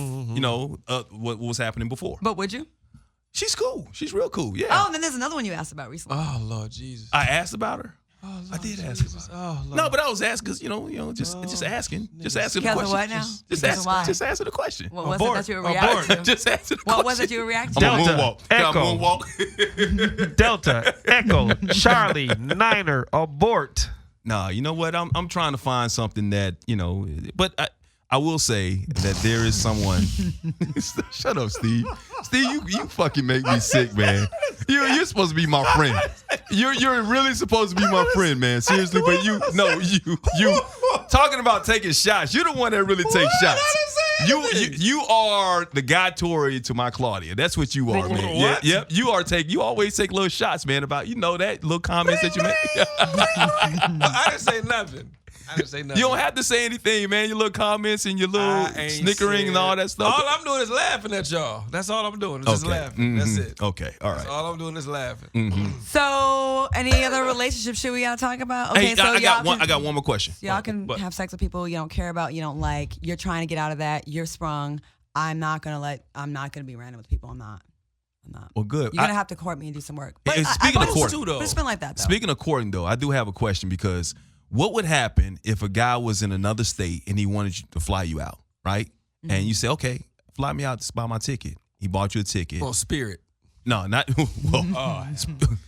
what was happening before. But would you? She's cool. She's real cool. Yeah. Oh, and then there's another one you asked about recently. Oh Lord Jesus. I asked about her. Oh, Lord I did Jesus. ask about her. Oh, Lord. No, but I was asking because just asking, just asking the Because question. of what now? Just Because of why? just answer the question. What was it that you were reacting to? Just answer the question. What was it you were reacting I'm to? a moonwalk. Can I Echo. moonwalk? Delta, Echo, Charlie, Niner, abort. Nah, you know what? I'm trying to find something that but I will say that there is someone. Shut up, Steve. Steve, you fucking make me sick, man. You're supposed to be my friend. You're really supposed to be my friend, man. Seriously, but you talking about taking shots. You're the one that really takes shots. You are the guy Tory to my Claudia. That's what you are, man. What? Yep. You always take little shots, man, about that little comments that you make. I didn't say nothing. You don't have to say anything, man. Your little comments and your little snickering and all that stuff. All I'm doing is laughing at y'all. That's all I'm doing. Is just laughing. That's it. Okay. All right. That's all I'm doing is laughing. So, any other relationship shit we gotta talk about? Okay, Hey, so I got one more question. Y'all can have sex with people you don't care about, you don't like. You're trying to get out of that. You're sprung. I'm not gonna be random with people. I'm not. Well, good. You're gonna have to court me and do some work. But Speaking of court, but it's been like that though. Speaking of courting, though, I do have a question because what would happen if a guy was in another state and he wanted you to fly you out, right? Mm-hmm. And you say, okay, fly me out to buy my ticket. He bought you a ticket. Well, Spirit. No, not well.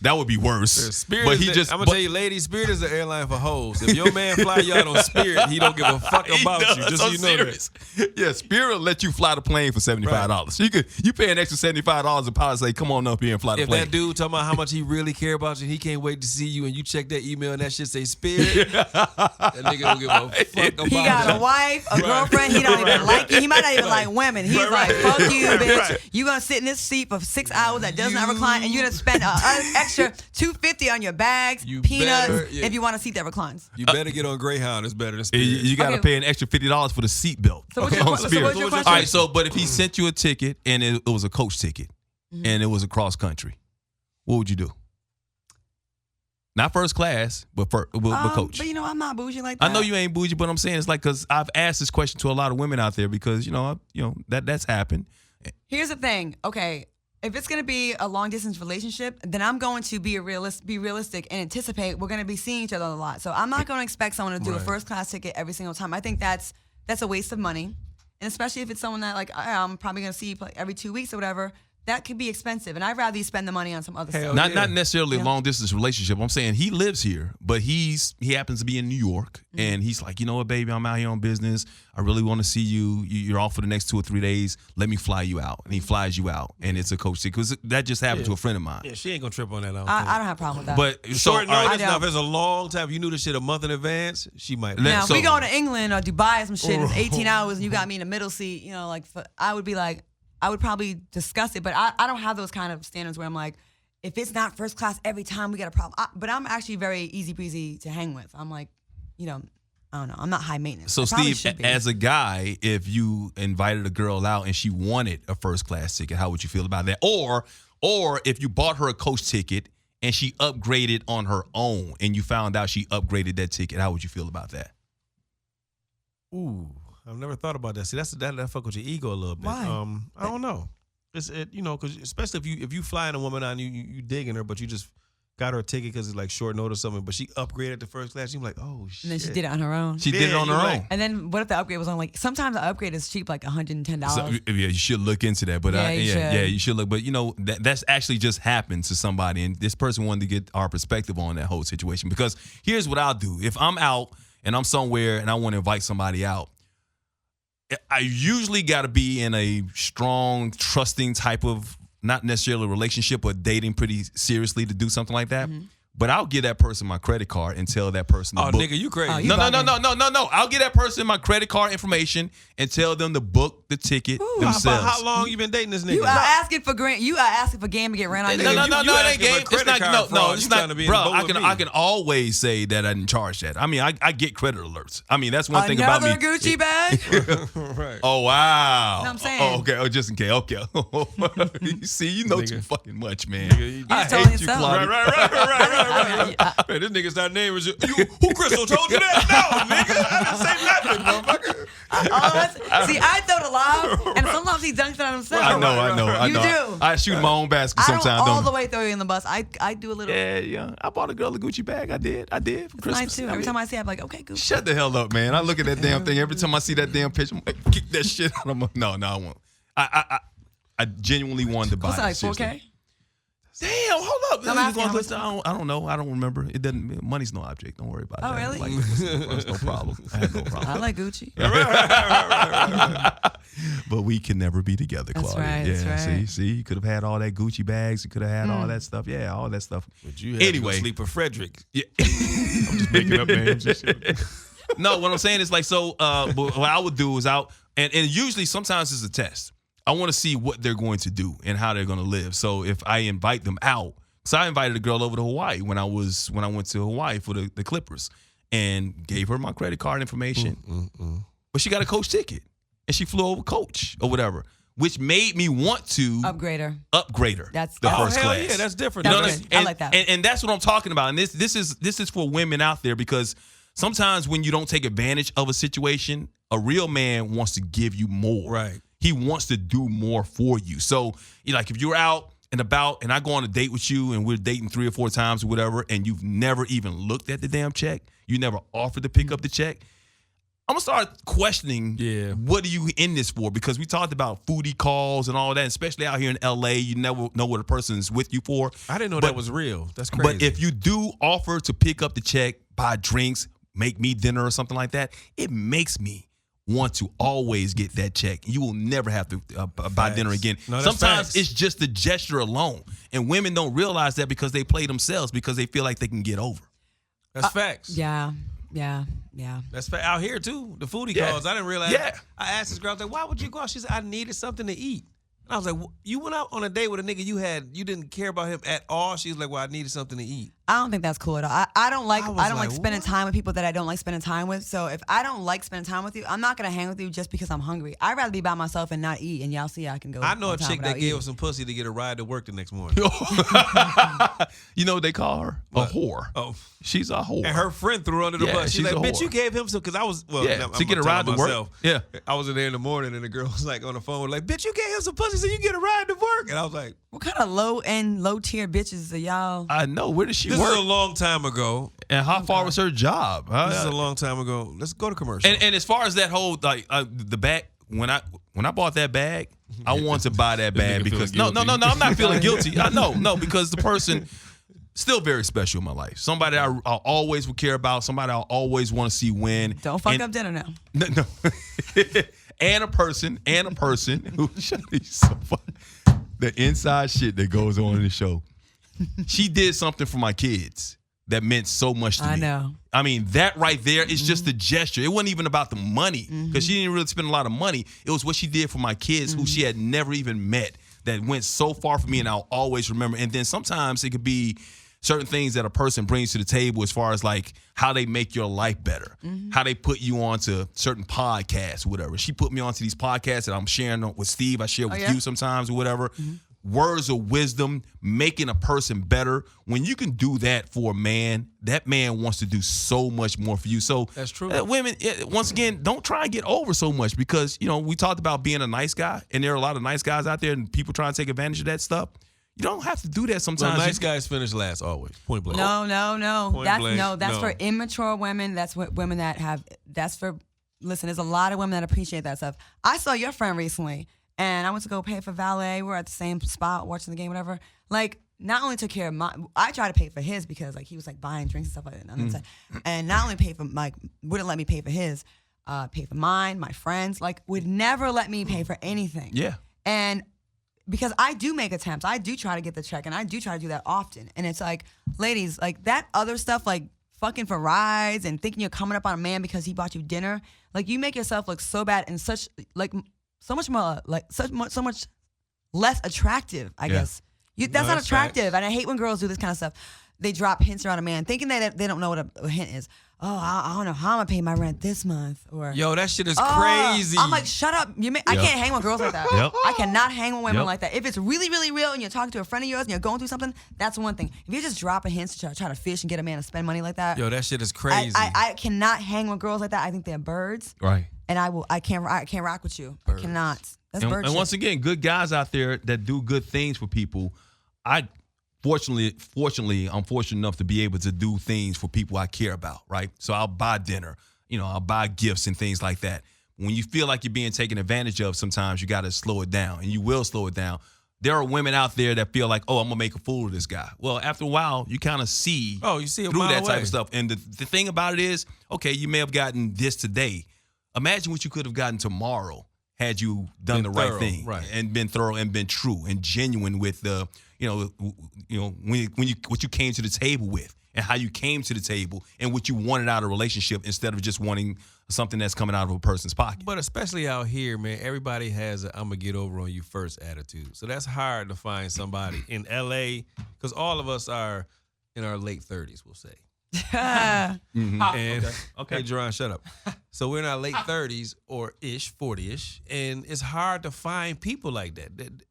That would be worse. Spirit. But I'm gonna tell you, ladies, Spirit is the airline for hoes. If your man fly you out on Spirit, he don't give a fuck about you. Just so you know that. Yeah, Spirit will let you fly the plane for $75. You pay an extra $75 and pilot say, come on up here and fly the plane. If that dude talking about how much he really care about you, he can't wait to see you, and you check that email and that shit say Spirit, that nigga don't give a fuck about you. He got a wife, a girlfriend. He don't even like you. He might not even like women. He's like, fuck you, bitch. Right. You gonna sit in this seat for 6 hours that does not recline, and you're gonna spend an extra $250 on your bags, peanuts, if you want a seat that reclines. You better get on Greyhound. It's better than Spirit. You got to pay an extra $50 for the seatbelt. So what's your question? All right, but if he sent you a ticket and it was a coach ticket and it was across country, what would you do? Not first class, but coach. But I'm not bougie like that. I know you ain't bougie, but I'm saying it's like because I've asked this question to a lot of women out there because that's happened. Here's the thing. Okay, if it's gonna be a long distance relationship, then I'm going to be realistic and anticipate we're gonna be seeing each other a lot. So I'm not gonna expect someone to do a first class ticket every single time. I think that's a waste of money, and especially if it's someone that like I'm probably gonna see every 2 weeks or whatever. that could be expensive, and I'd rather you spend the money on some other stuff. Not necessarily a long distance relationship. I'm saying he lives here, but he happens to be in New York, and he's like, you know what, baby, I'm out here on business. I really want to see you. You're off for the next 2 or 3 days. Let me fly you out, and he flies you out, and it's a coach ticket because that just happened to a friend of mine. Yeah, she ain't gonna trip on that. I don't have a problem with that. But short notice, now if it's a long time, if you knew this shit a month in advance, she might. Now, if we go to England or Dubai or some shit, it's 18 hours, and you got me in the middle seat. You know, like I would be like. I would probably discuss it, but I don't have those kind of standards where I'm like, if it's not first class every time, we got a problem. But I'm actually very easy breezy to hang with. I'm like, I don't know. I'm not high maintenance. So Steve, as a guy, if you invited a girl out and she wanted a first class ticket, how would you feel about that? Or if you bought her a coach ticket and she upgraded on her own and you found out she upgraded that ticket, how would you feel about that? Ooh. I've never thought about that. See, that fuck with your ego a little bit. Why? I don't know. Because especially if you flying a woman out and you digging her, but you just got her a ticket because it's like short notice or something, but she upgraded to first class. You're like, oh shit. And then she did it on her own. She did it on her own. And then what if the upgrade was on like sometimes the upgrade is cheap, like $110. So, yeah, you should look into that. But you should look. But that's actually just happened to somebody, and this person wanted to get our perspective on that whole situation. Because here's what I'll do: if I'm out and I'm somewhere and I want to invite somebody out. I usually got to be in a strong, trusting type of, not necessarily a relationship, but dating pretty seriously to do something like that. Mm-hmm. But I'll give that person my credit card and tell that person to book. Nigga, you crazy. No. I'll give that person my credit card information and tell them to book the ticket themselves. How long you been dating this nigga? You are asking for game to get ran on. No, it ain't game. It's not. It's not. Bro, I can always say that I didn't charge that. I mean, I get credit alerts. I mean, that's one thing about me. Another Gucci bag? Right. Oh, wow. You know what I'm saying? Oh, okay. Oh, just in case. Okay. You see, you know too fucking much, man. I telling hate you, yourself. Claudia. Right. Man, this nigga's not name is who Crystal told you that? No, nigga. I didn't say nothing, motherfucker. See, I throw the lob, and sometimes he dunks it on himself. I know. You do. I shoot my own basket sometimes. I don't all the way throw you in the bus. I do a little. Yeah. I bought a girl a Gucci bag. I did for Christmas. Mine too. Every time I see it, I'm like, okay, Gucci. Shut the hell up, man. I look at that damn thing. Every time I see that damn picture, I'm like, kick that shit out of my. No, I won't. I genuinely wanted to buy it. What's that, like 4K? Damn, hold up. I don't know. I don't remember. It doesn't. Money's no object. Don't worry about that. Oh, really? Like, it's no problem. I have no problem. I like Gucci. But we can never be together, That's Claudia. right, Yeah, that's right. see, you could have had all that Gucci bags. You could have had all that stuff. Yeah, all that stuff. But you had to go sleep with Frederick. Yeah. I'm just making up names and shit. No, what I'm saying is like, so what I would do is and usually sometimes it's a test. I want to see what they're going to do and how they're going to live. So if I invite them out, so I invited a girl over to Hawaii when I went to Hawaii for the Clippers and gave her my credit card information. But she got a coach ticket and she flew over coach or whatever, which made me want to upgrade her. That's the first class. Yeah, that's different. I like that. And that's what I'm talking about. And this is for women out there, because sometimes when you don't take advantage of a situation, a real man wants to give you more. Right. He wants to do more for you. So, like, if you're out and about and I go on a date with you and we're dating 3 or 4 times or whatever, and you've never even looked at the damn check, you never offered to pick up the check, I'm going to start questioning, what are you in this for? Because we talked about foodie calls and all that, especially out here in L.A. You never know what a person is with you for. I didn't know that was real. That's crazy. But if you do offer to pick up the check, buy drinks, make me dinner or something like that, it makes me want to always get that check. You will never have to buy dinner again. No, sometimes it's just the gesture alone. And women don't realize that because they play themselves because they feel like they can get over. That's facts. Yeah. That's fact. Out here, too, the foodie calls. I didn't realize. Yeah. I asked this girl, I was like, why would you go out? She said, I needed something to eat. And I was like, you went out on a date with a nigga you didn't care about him at all? She was like, well, I needed something to eat. I don't think that's cool at all. I don't like spending what? time with people that I don't like spending time with. So if I don't like spending time with you, I'm not gonna hang with you just because I'm hungry. I'd rather be by myself and not eat. And y'all see, I can go. I know a on time chick that without gave eating. her some pussy to get a ride to work the next morning. You know what they call her? What? A whore. Oh. She's a whore. And her friend threw her under the bus. She's like, a bitch, whore. you gave him some, because I was, to get a ride to work. Yeah. I was in there in the morning and the girl was like on the phone, like, bitch, you gave him some pussy so you get a ride to work. And I was like, what kind of low tier bitches are y'all? I know. Where does she this work? is a long time ago. And how far was her job? This is a long time ago. Let's go to commercial. And as far as that whole the bag, when I bought that bag, I want to buy that bag nigga because feeling no, guilty. I'm not feeling guilty. No, because the person still very special in my life. Somebody I always would care about. Somebody I always want to see win. Don't fuck up dinner now. No. and a person who so funny. The inside shit that goes on in the show. She did something for my kids that meant so much to me. I know. I mean, that right there is just the gesture. It wasn't even about the money because she didn't really spend a lot of money. It was what she did for my kids who she had never even met that went so far for me, and I'll always remember. And then sometimes it could be certain things that a person brings to the table as far as like how they make your life better, how they put you onto certain podcasts or whatever. She put me onto these podcasts that I'm sharing with Steve. I share with you sometimes or whatever. Words of wisdom, making a person better. When you can do that for a man, that man wants to do so much more for you. So That's true. Women, once again, don't try and get over so much because, we talked about being a nice guy, and there are a lot of nice guys out there, and people trying to take advantage of that stuff. You don't have to do that sometimes. Well, nice guys finish last always. Point blank. No. Point blank, That's no. for immature women. That's what women that have. Listen, there's a lot of women that appreciate that stuff. I saw your friend recently, and I went to go pay for valet. We were at the same spot watching the game, whatever. Like, not only took care of I tried to pay for his because like he was like buying drinks and stuff like that. And not only pay for wouldn't let me pay for his, pay for mine, my friends. Like, would never let me pay for anything. Yeah. And because I do make attempts, I do try to get the check, and I do try to do that often. And it's like, ladies, like that other stuff, like fucking for rides and thinking you're coming up on a man because he bought you dinner, like you make yourself look so bad and so much more, like so much less attractive, I guess. That's not attractive, and I hate when girls do this kind of stuff. They drop hints around a man, thinking that they don't know what a hint is. Oh, I don't know how I'm gonna pay my rent this month, or Yo, that shit is crazy. I'm like, shut up. I can't hang with girls like that. Yep. I cannot hang with women Yep. like that. If it's really, really real and you're talking to a friend of yours and you're going through something, that's one thing. If you're just dropping hints to try to fish and get a man to spend money like that, Yo, that shit is crazy. I cannot hang with girls like that. I think they're birds, Right. and I can't rock with you. I cannot. That's bird And shit. once again, good guys out there that do good things for people. Fortunately, I'm fortunate enough to be able to do things for people I care about, right? So I'll buy dinner, I'll buy gifts and things like that. When you feel like you're being taken advantage of, sometimes you got to slow it down, and you will slow it down. There are women out there that feel like, oh, I'm going to make a fool of this guy. Well, after a while, you kind of see, you see a through mile that type away. of stuff. And the thing about it is, okay, you may have gotten this today. Imagine what you could have gotten tomorrow had you done Been the right thorough, thing, right. and been thorough and been true and genuine with the, what you came to the table with and how you came to the table and what you wanted out of a relationship instead of just wanting something that's coming out of a person's pocket. But especially out here, man, everybody has a I'm going to get over on you first attitude. So that's hard to find somebody in L.A. because all of us are in our late 30s, we'll say. And Hey, Jerron, shut up. So we're in our late 30s or ish, 40ish, and it's hard to find people like that.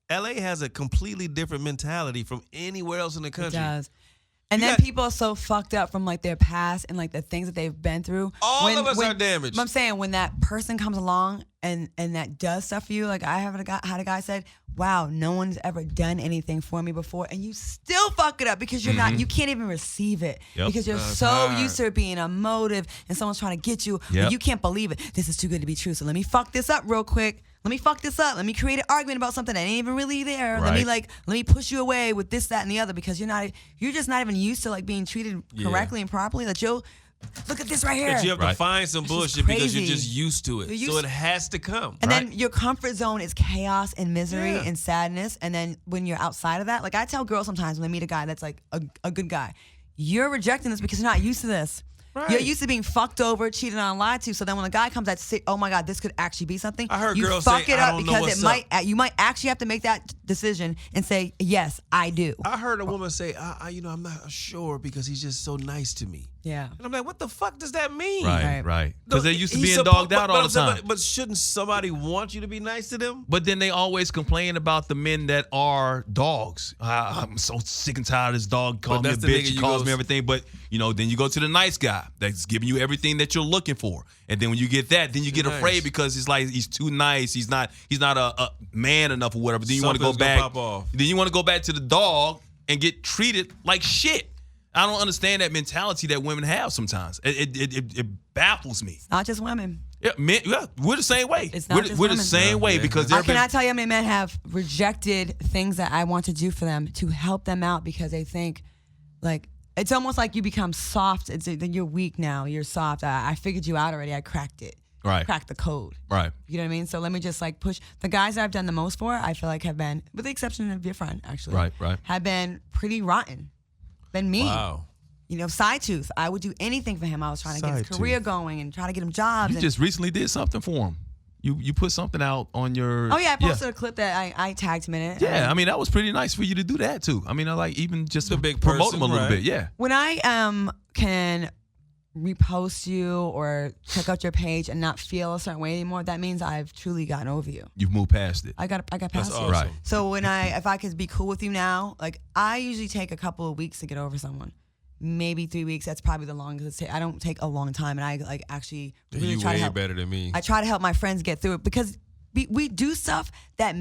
LA has a completely different mentality from anywhere else in the It country. does. And then people are so fucked up from like their past and like the things that they've been through. All of us are damaged. But I'm saying when that person comes along and that does stuff for you, like I had a guy said, wow, no one's ever done anything for me before, and you still fuck it up because you're not, you can't even receive it because you're so hard. used to it being emotive and someone's trying to get you, Yep. but you can't believe it. This is too good to be true. So let me fuck this up real quick. Let me fuck this up. Let me create an argument about something that ain't even really there. Right. Let me push you away with this, that, and the other because you're just not even used to like being treated correctly and properly. That you'll look at this right here. But you have to find some It's just bullshit because you're crazy. just used to it. You're used- So it has to come. And then your comfort zone is chaos and misery and sadness. And then when you're outside of that, like I tell girls sometimes when they meet a guy that's like a good guy, you're rejecting this because you're not used to this. Right. You're used to being fucked over, cheated on, lied to. So then when a guy comes out to say, "Oh my God, this could actually be something," I heard you girls fuck say, it "I up don't know because what's you might actually have to make that decision and say, "Yes, I do." I heard a woman say, I'm not sure because he's just so nice to me. Yeah. And I'm like, what the fuck does that mean? Right. Because they're used to He's being dogged out all the time. But shouldn't somebody want you to be nice to them? But then they always complain about the men that are dogs. I'm so sick and tired of this dog calling me a that's the bitch. nigga He you calls go- me everything. But, then you go to the nice guy that's giving you everything that you're looking for. And then when you get that, then you get Nice. afraid because it's like he's too nice. He's not a man enough or whatever. Then you want to go Something's gonna back. pop off. Then you want to go back to the dog and get treated like shit. I don't understand that mentality that women have sometimes. It baffles me. Not just women. Yeah, men, we're the same way. It's not just we're the women. same way because I cannot tell you how many men have rejected things that I want to do for them to help them out because they think, like, it's almost like you become soft. You're weak now. You're soft. I figured you out already. I cracked it. Right. Cracked the code. Right. You know what I mean? So let me just like push. The guys that I've done the most for, I feel like have been, with the exception of your friend, actually. Right. Have been pretty rotten. Been mean. Wow. You know, side tooth. I would do anything for him. I was trying to get his career going and trying to get him jobs. You just recently did something for him. You put something out on your. Oh yeah, I posted a clip that I tagged him in it. Yeah, I mean that was pretty nice for you to do that too. I mean, I like even just a big promote person, him a little bit. Yeah. When I can repost you or check out your page and not feel a certain way anymore, that means I've truly gotten over you. You've moved past it. I got past That's it. awesome. Right. So if I could be cool with you now, like I usually take a couple of weeks to get over someone. Maybe 3 weeks. That's probably the longest. I don't take a long time, and I like actually really You try to way help. better than me. I try to help my friends get through it because we do stuff that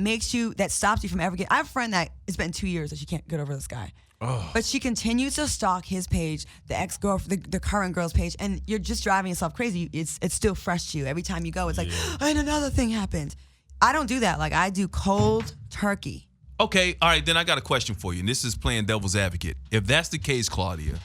stops you from ever getting. I have a friend that it's been 2 years that she can't get over this guy. Oh. But she continues to stalk his page, the ex-girlfriend, the current girl's page, and you're just driving yourself crazy. It's still fresh to you. Every time you go, it's like, and another thing happened. I don't do that. Like, I do cold turkey. Okay, all right, then I got a question for you, and this is playing devil's advocate. If that's the case, Claudia,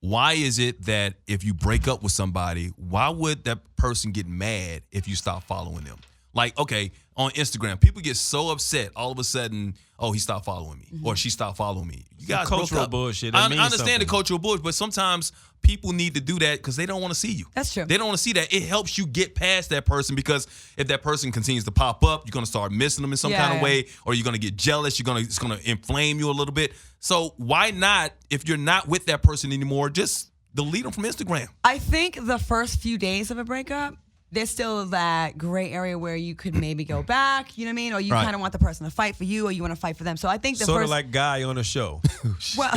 why is it that if you break up with somebody, why would that person get mad if you stop following them? Like, okay, on Instagram, people get so upset all of a sudden, oh, he stopped following me or she stopped following me. You guys broke cultural up. bullshit. I That means understand something. the cultural bullshit, but sometimes people need to do that because they don't want to see you. That's true. They don't want to see that. It helps you get past that person because if that person continues to pop up, you're going to start missing them in some kind of way, or you're going to get jealous. It's going to inflame you a little bit. So why not, if you're not with that person anymore, just delete them from Instagram? I think the first few days of a breakup, there's still that gray area where you could maybe go back, you know what I mean? Or you kind of want the person to fight for you or you want to fight for them. So I think the Sort first... of like Guy on the show. Well,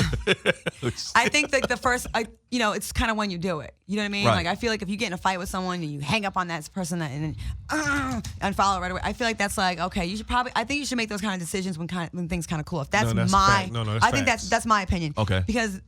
I think that the first, it's kind of when you do it. You know what I mean? Right. Like, I feel like if you get in a fight with someone and you hang up on that person and then unfollow right away, I feel like that's like, okay, I think you should make those kind of decisions when things kind of cool. If that's that's my... fact. No, that's I think facts. that's my opinion. Okay. Because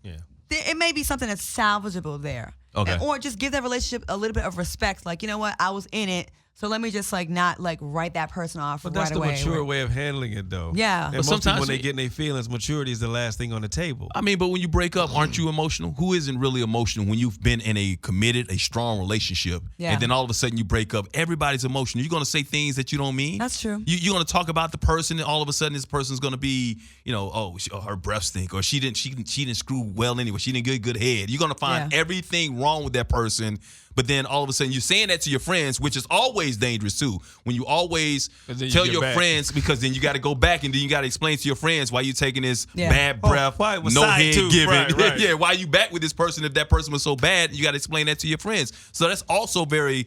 it may be something that's salvageable there. Okay. Or just give that relationship a little bit of respect. Like, you know what? I was in it. So let me just like not like write that person off But right that's the away. mature way of handling it, though. Yeah. And But most people, sometimes when they get in their feelings, maturity is the last thing on the table. I mean, but when you break up, aren't you emotional? Who isn't really emotional when you've been in a committed, a strong relationship, and then all of a sudden you break up? Everybody's emotional. You're going to say things that you don't mean. That's true. You're going to talk about the person, and all of a sudden this person's going to be, her breath stink, or she didn't screw well anyway. She didn't get good head. You're going to find everything wrong with that person. But then all of a sudden you're saying that to your friends, which is always dangerous too. When you always tell your friends, because then you got to go back and then you got to explain to your friends why you taking this bad breath, no head giving. Right. Yeah, why you back with this person if that person was so bad? You got to explain that to your friends. So that's also very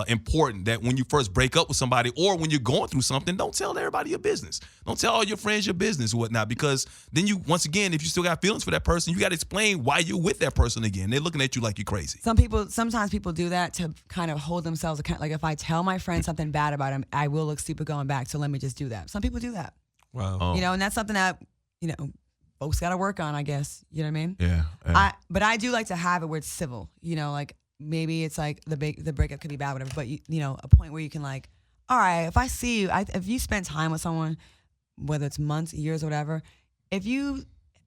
important that when you first break up with somebody or when you're going through something, don't tell everybody your business. Don't tell all your friends your business or whatnot, because then once again, if you still got feelings for that person, you got to explain why you're with that person again. They're looking at you like you're crazy. Sometimes people do that to kind of hold themselves accountable. Like if I tell my friend something bad about him, I will look stupid going back. So let me just do that. Some people do that. Wow. And that's something that, folks got to work on, I guess. You know what I mean? Yeah. But I do like to have it where it's civil. Like maybe it's like the breakup could be bad, whatever. But a point where you can like, all right, if I see you, if you spend time with someone, whether it's months, years, or whatever, if you,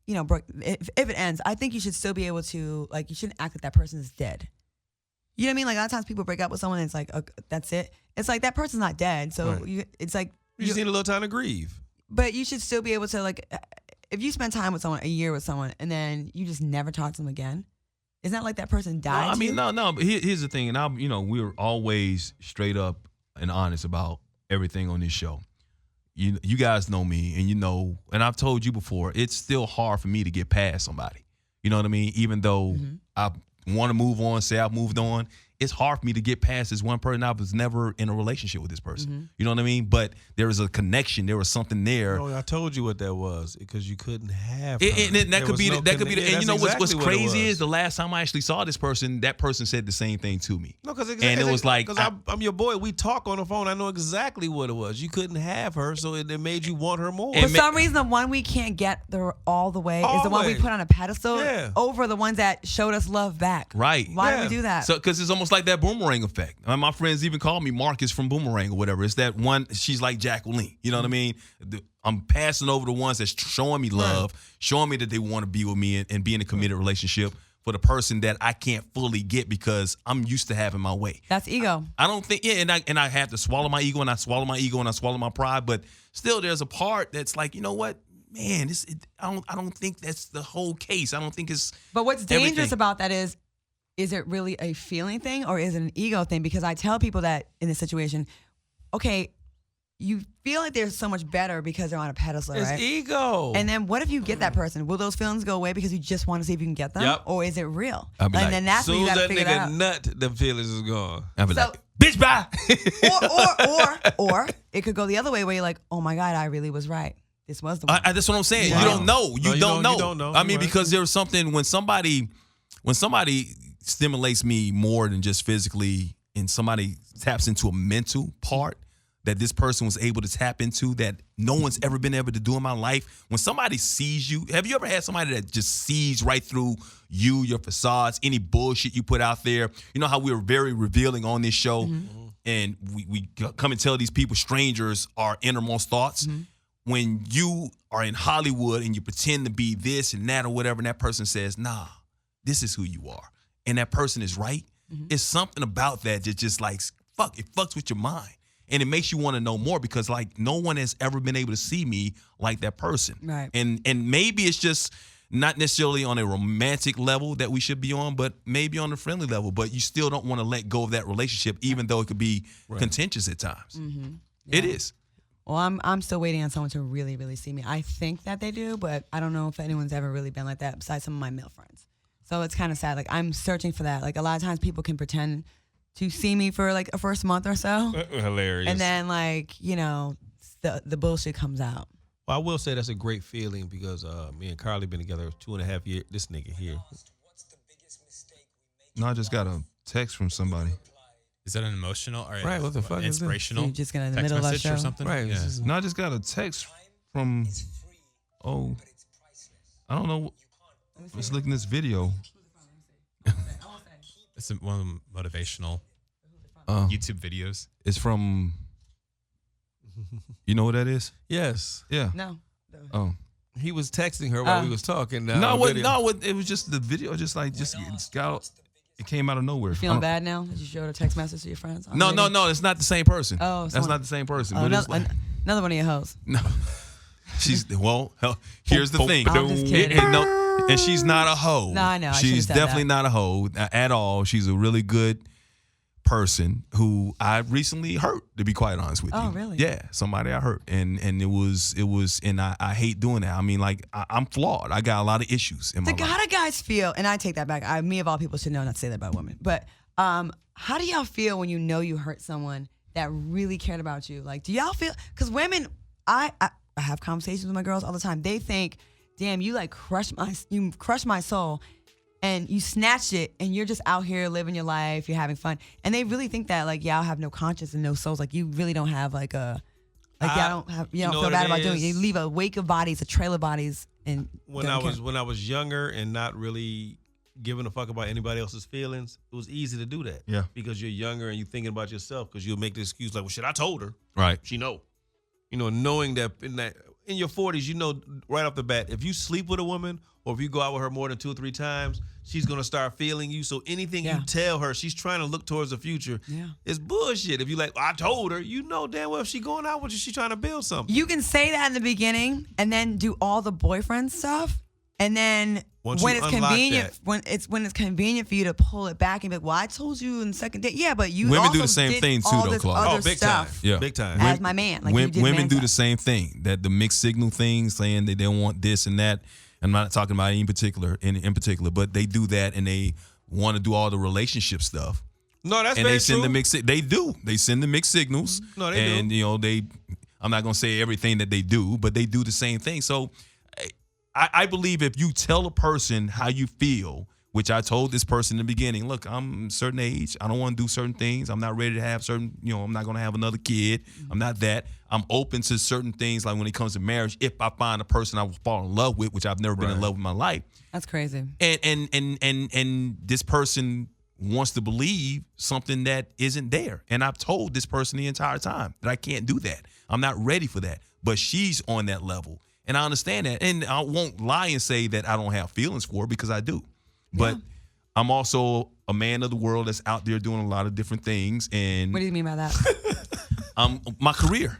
if it ends, I think you should still be able to, like, you shouldn't act like that person is dead. You know what I mean? Like a lot of times people break up with someone and it's like, that's it. It's like that person's not dead. So it's like you just need a little time to grieve. But you should still be able to, like, if you spend time with someone, a year with someone, and then you just never talk to them again, it's not like that person died. No, I mean, no. But here's the thing, and we're always straight up and honest about everything on this show. You guys know me, and and I've told you before, it's still hard for me to get past somebody. You know what I mean? Even though I want to move on, say I've moved on, it's hard for me to get past this one person. I was never in a relationship with this person. You know what I mean? But there was a connection. There was something there. No, I told you what that was, because you couldn't have her. And that could be and you know what's crazy is the last time I actually saw this person, that person said the same thing to me. No, because and it was like, because I'm your boy. We talk on the phone. I know exactly what it was. You couldn't have her, so it made you want her more. For some reason, the one we can't get all the way is the one we put on a pedestal over the ones that showed us love back. Right. Why do we do that? So because it's almost like that Boomerang effect. My friends even call me Marcus from Boomerang or whatever. It's that one, she's like Jacqueline. You know what I mean? I'm passing over the ones that's showing me love, showing me that they want to be with me and be in a committed relationship for the person that I can't fully get because I'm used to having my way. That's ego. I don't think, and I have to swallow my ego, and I swallow my ego, and I swallow my pride, but still there's a part that's like, you know what? Man, I don't think that's the whole case. I don't think it's But what's dangerous everything. about that is it really a feeling thing or is it an ego thing? Because I tell people that in this situation, okay, you feel like they're so much better because they're on a pedestal, It's right? ego. And then what if you get that person? Will those feelings go away because you just want to see if you can get them? Yep. Or is it real? I'll be And like, then that's when soon you as got to that figure that nigga out. nut, the feelings is gone. I'll be So- like, bitch, bye. Or it could go the other way where you're like, oh my God, I really was right. This was the one. That's what I'm saying. Wow. You don't know. No, You don't know. you don't know. I mean, You're right. because there's something when somebody stimulates me more than just physically, and somebody taps into a mental part that this person was able to tap into that no one's ever been able to do in my life. When somebody sees you, have you ever had somebody that just sees right through you, your facades, any bullshit you put out there? You know how we were very revealing on this show, and we come and tell these people, strangers, our innermost thoughts. When you are in Hollywood and you pretend to be this and that or whatever, and that person says, nah, this is who you are, and that person is right, it's something about that that just like, it fucks with your mind. And it makes you want to know more because like no one has ever been able to see me like that person. Right. And maybe it's just not necessarily on a romantic level that we should be on, but maybe on a friendly level. But you still don't want to let go of that relationship, even though it could be contentious at times. It is. Well, I'm still waiting on someone to really, really see me. I think that they do, but I don't know if anyone's ever really been like that besides some of my male friends. So it's kind of sad. Like I'm searching for that. Like a lot of times people can pretend to see me for like a first month or so. Hilarious. And then like, you know, the bullshit comes out. Well, I will say that's a great feeling because me and Carly been together 2.5 years. This nigga here. No, I just got a text from somebody. Is that an emotional or Right, what the fuck is this? inspirational So you just get in the text middle of message that or show? something? Right. Yeah. No, I just got a text from, I don't know. Let's look in this video. It's one of the motivational Uh, YouTube videos. It's from, you know what that is? Yes. Yeah. No. Oh. He was texting her while we was talking. It was just the video. It came out of nowhere. You feeling bad now that you showed a text message to your friends? No, it's not the same person. Oh, that's someone- not the same person. Oh, But it's another, like, another one of your hoes. no, here's the thing. I'm just kidding. And she's not a hoe. No, I know. I should've She's said definitely that. not a hoe at all. She's a really good person who I recently hurt, to be quite honest with you. Oh, really? Yeah, somebody I hurt, and it was, and I hate doing that. I mean, like I'm flawed. I got a lot of issues in my life. How do guys feel? And I take that back. Me of all people should know not to say that about women. But how do y'all feel when you know you hurt someone that really cared about you? Like, do y'all feel? Because women, I have conversations with my girls all the time. They think, damn, you crushed my soul. And you snatched it, and you're just out here living your life. You're having fun, and they really think that y'all have no conscience and no souls. Like you really don't have y'all don't feel bad about doing it. You leave a wake of bodies, a trail of bodies, and when I was younger and not really giving a fuck about anybody else's feelings, it was easy to do that. Yeah. Because you're younger and you're thinking about yourself. Because you'll make the excuse like, well, shit, I told her. Right. She know. Knowing that in your 40s, right off the bat, if you sleep with a woman or if you go out with her more than 2 or 3 times, she's going to start feeling you. So anything you tell her, she's trying to look towards the future. Yeah. It's bullshit. If you I told her, damn well if she going out with you, she trying to build something. You can say that in the beginning and then do all the boyfriend stuff. And then Once when you it's unlock convenient, that. when it's convenient for you to pull it back and be like, well, I told you in the second date. Yeah, but you Women also do the same did thing too, all though, this Claudia. other big stuff time. Yeah. Big time. as my man. Like you did Women man do stuff. the same thing. That the mixed signal thing, saying that they don't want this and that. I'm not talking about in particular, but they do that and they want to do all the relationship stuff. No, that's And very they send true. the mixed. They do. They send the mixed signals. No, they and, do. I'm not gonna say everything that they do, but they do the same thing. So, I believe if you tell a person how you feel, which I told this person in the beginning, look, I'm a certain age. I don't want to do certain things. I'm not ready to have certain, I'm not going to have another kid. I'm not that. I'm open to certain things, like when it comes to marriage, if I find a person I will fall in love with, which I've never been in love with in my life. That's crazy. And this person wants to believe something that isn't there. And I've told this person the entire time that I can't do that. I'm not ready for that. But she's on that level. And I understand that. And I won't lie and say that I don't have feelings for her because I do. But I'm also a man of the world that's out there doing a lot of different things. And What do you mean by that? my career.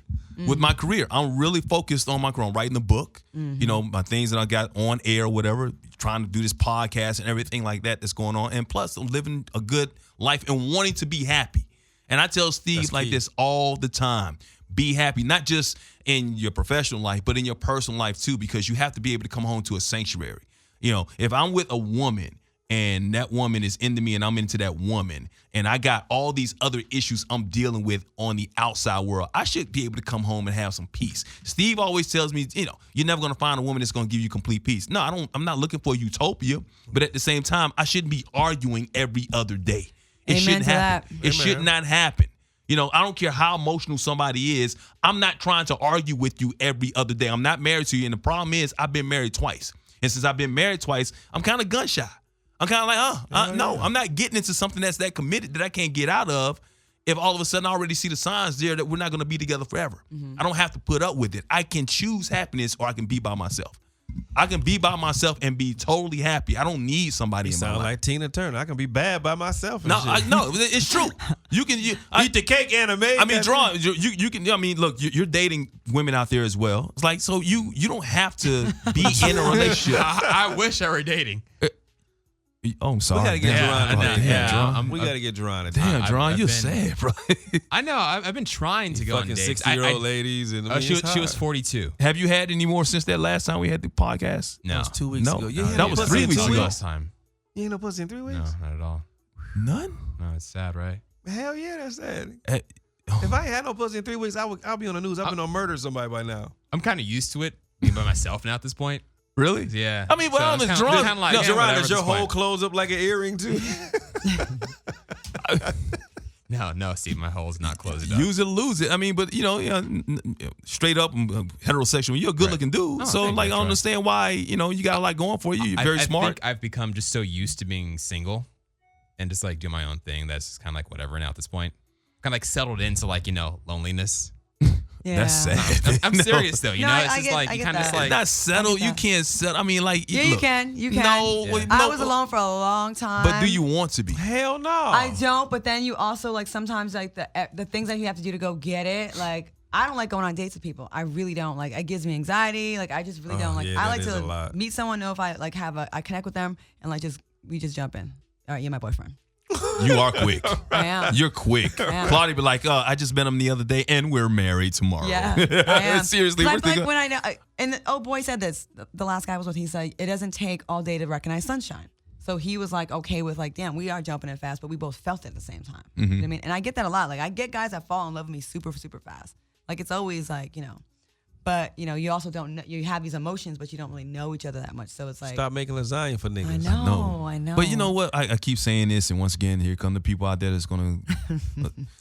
With my career, I'm really focused on my career. I'm writing a book, you know, my things that I got on air, whatever, trying to do this podcast and everything like that that's going on. And plus, I'm living a good life and wanting to be happy. And I tell Steve like this all the time. Be happy, not just in your professional life, but in your personal life too, because you have to be able to come home to a sanctuary. You know, if I'm with a woman and that woman is into me and I'm into that woman and I got all these other issues I'm dealing with on the outside world, I should be able to come home and have some peace. Steve always tells me, you know, you're never going to find a woman that's going to give you complete peace. No, I'm not looking for utopia, but at the same time, I shouldn't be arguing every other day. It shouldn't happen. It should not happen. You know, I don't care how emotional somebody is. I'm not trying to argue with you every other day. I'm not married to you. And the problem is I've been married twice. And since I've been married twice, I'm kind of gun shy. I'm kind of like, no, I'm not getting into something that's that committed that I can't get out of if all of a sudden I already see the signs there that we're not going to be together forever. I don't have to put up with it. I can choose happiness or I can be by myself. I can be by myself and be totally happy. I don't need somebody in my life. Sound like Tina Turner. I can be bad by myself. And No, shit. no, it's true. You can eat the cake, anime. I mean, draw. You can. I mean, look, you're dating women out there as well. It's like so you don't have to be in a relationship. I wish I were dating. Oh, I'm sorry. We gotta get Dron. We Damn, gotta get Dron. Damn, Dron, I've you're been- sad, bro. I know. I've been trying to go on Fucking dates. 60-year-old ladies. And She was 42. Have you had any more since that last time we had the podcast? No. That was 2 weeks No. ago. No, ain't that no was pussy 3 in weeks 2 ago. Last time. You ain't no pussy in 3 weeks? No, not at all. None. No, it's sad, right? Hell yeah, that's sad. Eh, If I ain't had no pussy in 3 weeks, I'll be on the news. I've been on murder somebody by now. I'm kind of used to it being by myself now at this point. Really? Yeah. I mean, well, it's it's kinda- Dron. kinda like, No, yeah, Gerard, whatever does at your this whole point. close up like an earring too? No, Steve, my hole's not closed up. Use it or lose it. I mean, but you know, straight up heterosexual. You're a good looking dude, Oh, so thank like you, I Troy. understand why you got a lot going for you. You're very I smart. think I've become just so used to being single and just like do my own thing. That's just kind of like whatever now at this point. Kind of like settled into like, loneliness. Yeah. That's sad. I'm serious though. You No, know, I it's just get- like I you get kind of that. just like Not settled. You that. can't settle. I mean, like Yeah, look, you can. You can. No, Yeah. I was alone for a long time. But do you want to be? Hell no. I don't. But then you also like sometimes like the things that you have to do to go get it. Like I don't like going on dates with people. I really don't. Like it gives me anxiety. Like I just really don't. Like yeah, I that like is a to lot. meet someone, know if I like I connect with them, and like we just jump in. All right, you're my boyfriend. You are quick. I am. You're quick. am. Claudia be like, I just met him the other day, and we're married tomorrow. Yeah, I am. Seriously, 'Cause I where's feel the like when I know, and the old boy said this. The last guy was what he said. It doesn't take all day to recognize sunshine. So he was like, okay with like, damn, we are jumping in fast, but we both felt it at the same time. You know what I mean? And I get that a lot. Like I get guys that fall in love with me super, super fast. Like it's always like, but you also don't know, you have these emotions, but you don't really know each other that much. So it's like, Stop making lasagna for niggas. I know. But you know what? I keep saying this, and once again, here come the people out there that's gonna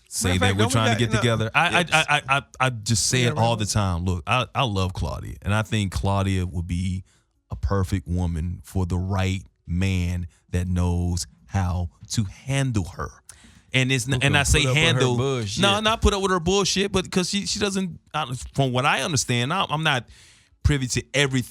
say Matter of that fact, we're don't we trying to got- get together. no. I just say it all the time. Look, I love Claudia, and I think Claudia would be a perfect woman for the right man that knows how to handle her. And it's and can I say put up with her handle. bullshit. No, not put up with her bullshit, but because she doesn't. From what I understand, I'm not privy to every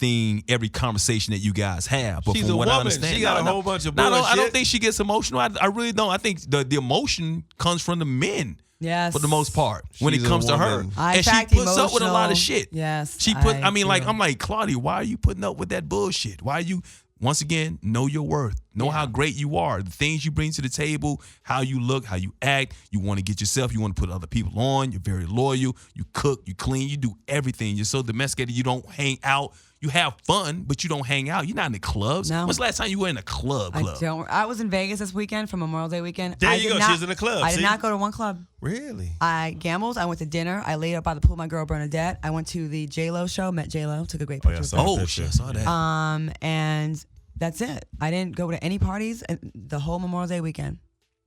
conversation that you guys have. But She's from a what I woman. understand, She got a whole bunch of I don't bullshit. think she gets emotional. I really don't. I think the emotion comes from the men. yes, For the most part, when She's it a comes to her, woman. I and she attract puts up with a lot of emotional- shit. Yes, she put. I I mean, like do. I'm like Claudia, why are you putting up with that bullshit? Why are you? Once again, know your worth. Know how great you are. The things you bring to the table, how you look, how you act. You want to get yourself. You want to put other people on. You're very loyal. You cook. You clean. You do everything. You're so domesticated. You don't hang out. You have fun, but you don't hang out. You're not in the clubs. No. When's the last time you were in a club? I don't. I was in Vegas this weekend for Memorial Day weekend. There I you did go. Not, She was in the club. I See? did not go to one club. Really? I gambled. I went to dinner. I laid up by the pool with my girl Bernadette. I went to the J-Lo show. Met J-Lo. Took a great picture. with her. Oh shit! I saw that. And that's it. I didn't go to any parties the whole Memorial Day weekend.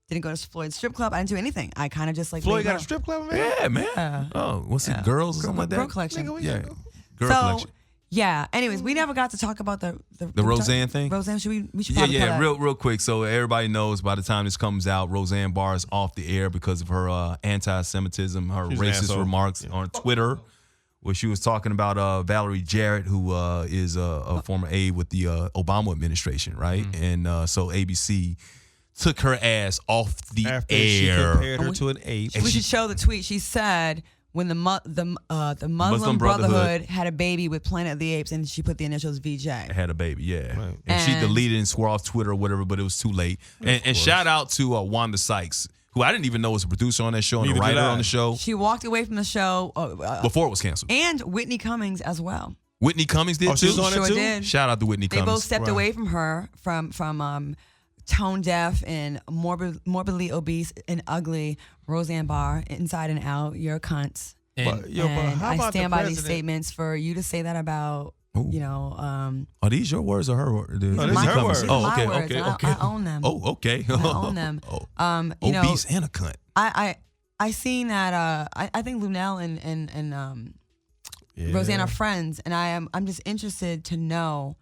Didn't go to Floyd's strip club. I didn't do anything. I kind of just like Floyd laid got low. a strip club, man? Yeah, man. Yeah. Oh, what's Yeah. it? Girls or something like that? Girl collection. Nigga, we Yeah. gotta go. Girl So collection. Yeah. Anyways, we never got to talk about the Roseanne thing. Roseanne, we should probably yeah. cover that. Real quick. So everybody knows by the time this comes out, Roseanne Barr is off the air because of her anti-Semitism, her She's an racist asshole. remarks on Twitter, where she was talking about Valerie Jarrett, who is a former aide with the Obama administration, right? And so ABC took her ass off the After air. she compared her to an ape. We should show the tweet. She said when the Muslim Brotherhood had a baby with Planet of the Apes, and she put the initials VJ. Had a baby, yeah. Right. And she And- deleted and swore off Twitter or whatever, but it was too late. And shout out to Wanda Sykes, who I didn't even know was a producer on that show and a Neither did writer I. on the show She walked away from the show before it was canceled. and Whitney Cummings as well. Whitney Cummings did Oh, she too. was on it Sure too? did. Shout out to Whitney They Cummings. both stepped away from her from tone deaf and morbidly obese and ugly Roseanne Barr, inside and out. You're a cunt. And But how I about stand the by these president? statements. For you to say that about, Ooh. are Are these your words or her words? these are my her words. words. These are Oh, my okay, words. okay, I- okay. I own them. Oh, okay. I own them. Oh, You know, obese and a cunt. I seen that. I think Lunel and Roseanne are friends, and I'm just interested to know.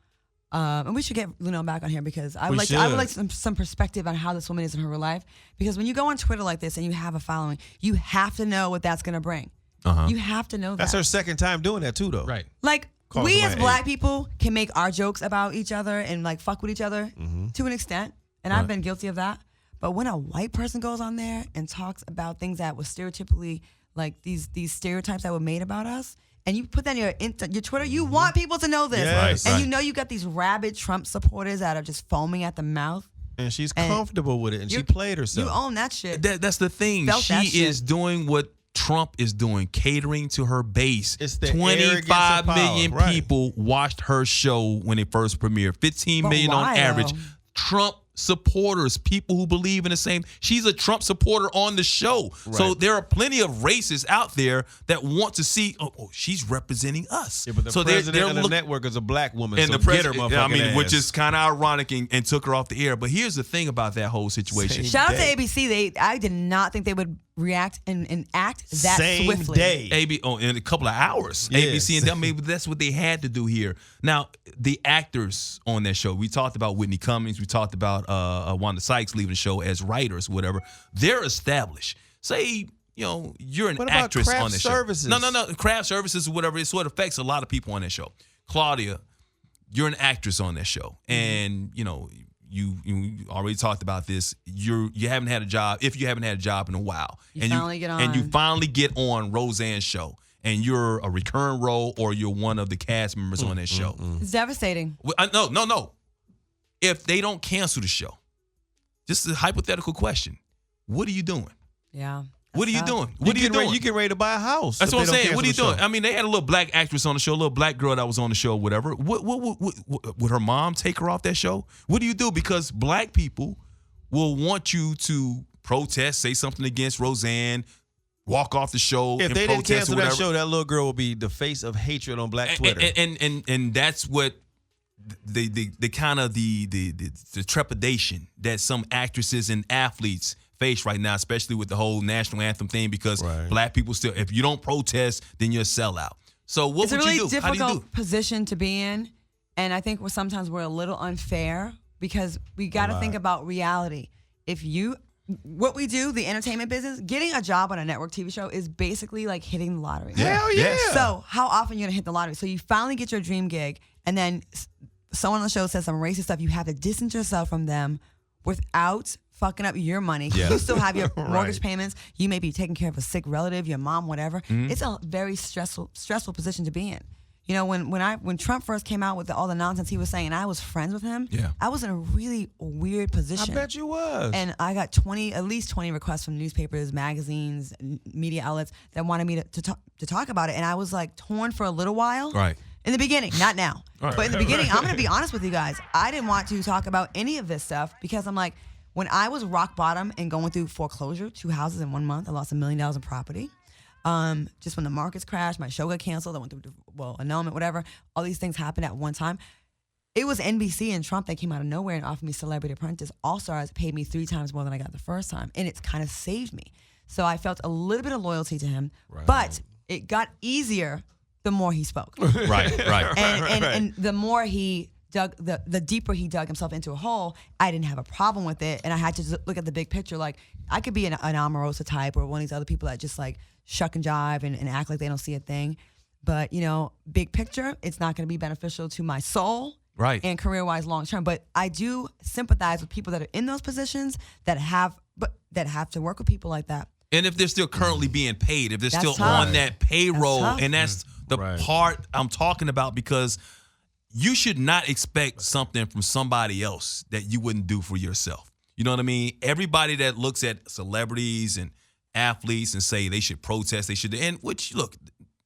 And we should get Lunel back on here because I would like some perspective on how this woman is in her real life. Because when you go on Twitter like this and you have a following, you have to know what that's going to bring. You have to know that. That's her second time doing that too, though. right. Like, Calls we her as my black ape. people can make our jokes about each other and like fuck with each other to an extent. And I've been guilty of that. But when a white person goes on there and talks about things that was stereotypically like these stereotypes that were made about us, and you put that in your Twitter, you want people to know this. Yes. And Right. you know you got these rabid Trump supporters that are just foaming at the mouth. And she's And comfortable with it, and she you- played herself. You own that shit. That's the thing. Felt that She is shit. doing what Trump is doing, catering to her base. It's the 25 arrogance of million power, right. people watched her show when it first premiered. 15 But million on why, average. though? Trump supporters, people who believe in the same. She's a Trump supporter on the show. So Right. there are plenty of racists out there that want to see, oh she's representing us. Yeah, but the so president of the look- network is a black woman, and so the get her president, motherfucking which ass. is kind of ironic and took her off the air. But here's the thing about that whole situation. Same Shout out day. to ABC. I did not think they would react and act that Same swiftly. day. In a couple of hours. Yes. ABC and them, maybe that's what they had to do here. Now, the actors on that show, we talked about Whitney Cummings, we talked about Wanda Sykes leaving the show as writers, whatever. They're established. Say, you're an What about actress craft on that services? show. No. Craft services or whatever. It sort of affects a lot of people on that show. Claudia, you're an actress on that show. And, you already talked about this. You haven't had a job, if you haven't had a job in a while. You finally get And you on. finally get on Roseanne's show. And you're a recurring role or you're one of the cast members on that show. It's devastating. No. If they don't cancel the show, just a hypothetical question. What are you doing? Yeah. What are you That's doing? What are you doing? You get ready to buy a house. That's if what I'm they don't saying. What are you cancel the doing? show. I mean, they had a little black actress on the show, a little black girl that was on the show, whatever. What would her mom take her off that show? What do you do? Because black people will want you to protest, say something against Roseanne, walk off the show, If and they didn't protest or cancel that whatever. show, that little girl will be the face of hatred on Black Twitter. And that's what the kind of the trepidation that some actresses and athletes face right now, especially with the whole national anthem thing, because Right. black people still, if you don't protest, then you're a sellout. So what It's a would really you do? How do you do? difficult position to be in, and I think sometimes we're a little unfair because we got to think about reality. What we do, the entertainment business, getting a job on a network TV show is basically like hitting the lottery. Hell yeah. So how often are you gonna hit the lottery? So you finally get your dream gig, and then someone on the show says some racist stuff. You have to distance yourself from them without fucking up your money. Yeah. You still have your Right. mortgage payments. You may be taking care of a sick relative, your mom, whatever. It's a very stressful position to be in. When Trump first came out with all the nonsense he was saying, and I was friends with him, Yeah. I was in a really weird I position. bet you was. And I got at least 20 requests from newspapers, magazines, media outlets that wanted me to talk about it. And I was like torn for a little while. Right. In the beginning, not now. Right. But in the beginning, I'm going to be honest with you guys. I didn't want to talk about any of this stuff because I'm like, when I was rock bottom and going through foreclosure, 2 houses in 1 month, I lost $1 million in property. Just when the markets crashed, my show got canceled. I went through, annulment, whatever. All these things happened at one time. It was NBC and Trump that came out of nowhere and offered me Celebrity Apprentice. All Stars paid me 3 times more than I got the first time. And it's kind of saved me. So I felt a little bit of loyalty to him. Right. But it got easier the more he spoke. Right. And the more he dug, the deeper he dug himself into a hole, I didn't have a problem with it. And I had to look at the big picture. Like, I could be an Omarosa type or one of these other people that just like shuck and jive and act like they don't see a thing. But, big picture, it's not going to be beneficial to my soul. Right. And career-wise, long-term. But I do sympathize with people that are in those positions that have to work with people like that. And if they're still currently being paid, if they're That's still tough. on that payroll, That's tough. and that's the part I'm talking about, because you should not expect something from somebody else that you wouldn't do for yourself. You know what I mean? Everybody that looks at celebrities and athletes and say they should protest, they should, and which, look,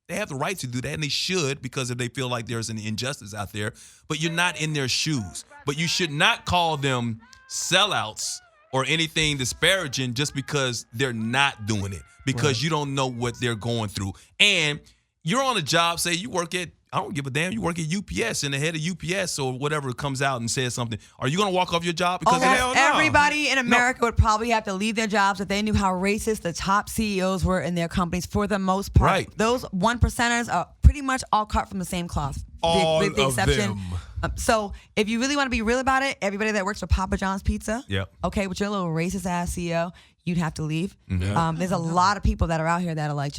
they have the right to do that, and they should, because if they feel like there's an injustice out there, but you're not in their shoes. But you should not call them sellouts or anything disparaging just because they're not doing it, because you don't know what they're going through. And you're on a job, say you work at, I don't give a damn, you work at UPS, and the head of UPS or whatever comes out and says something. Are you going to walk off your job? Because everybody in America would probably have to leave their jobs if they knew how racist the top CEOs were in their companies for the most part. Right. Those 1%ers are pretty much all cut from the same cloth. All with the of exception. them. So if you really want to be real about it, everybody that works for Papa John's Pizza, okay, with your little racist ass CEO, you'd have to leave. There's a lot of people that are out here that are like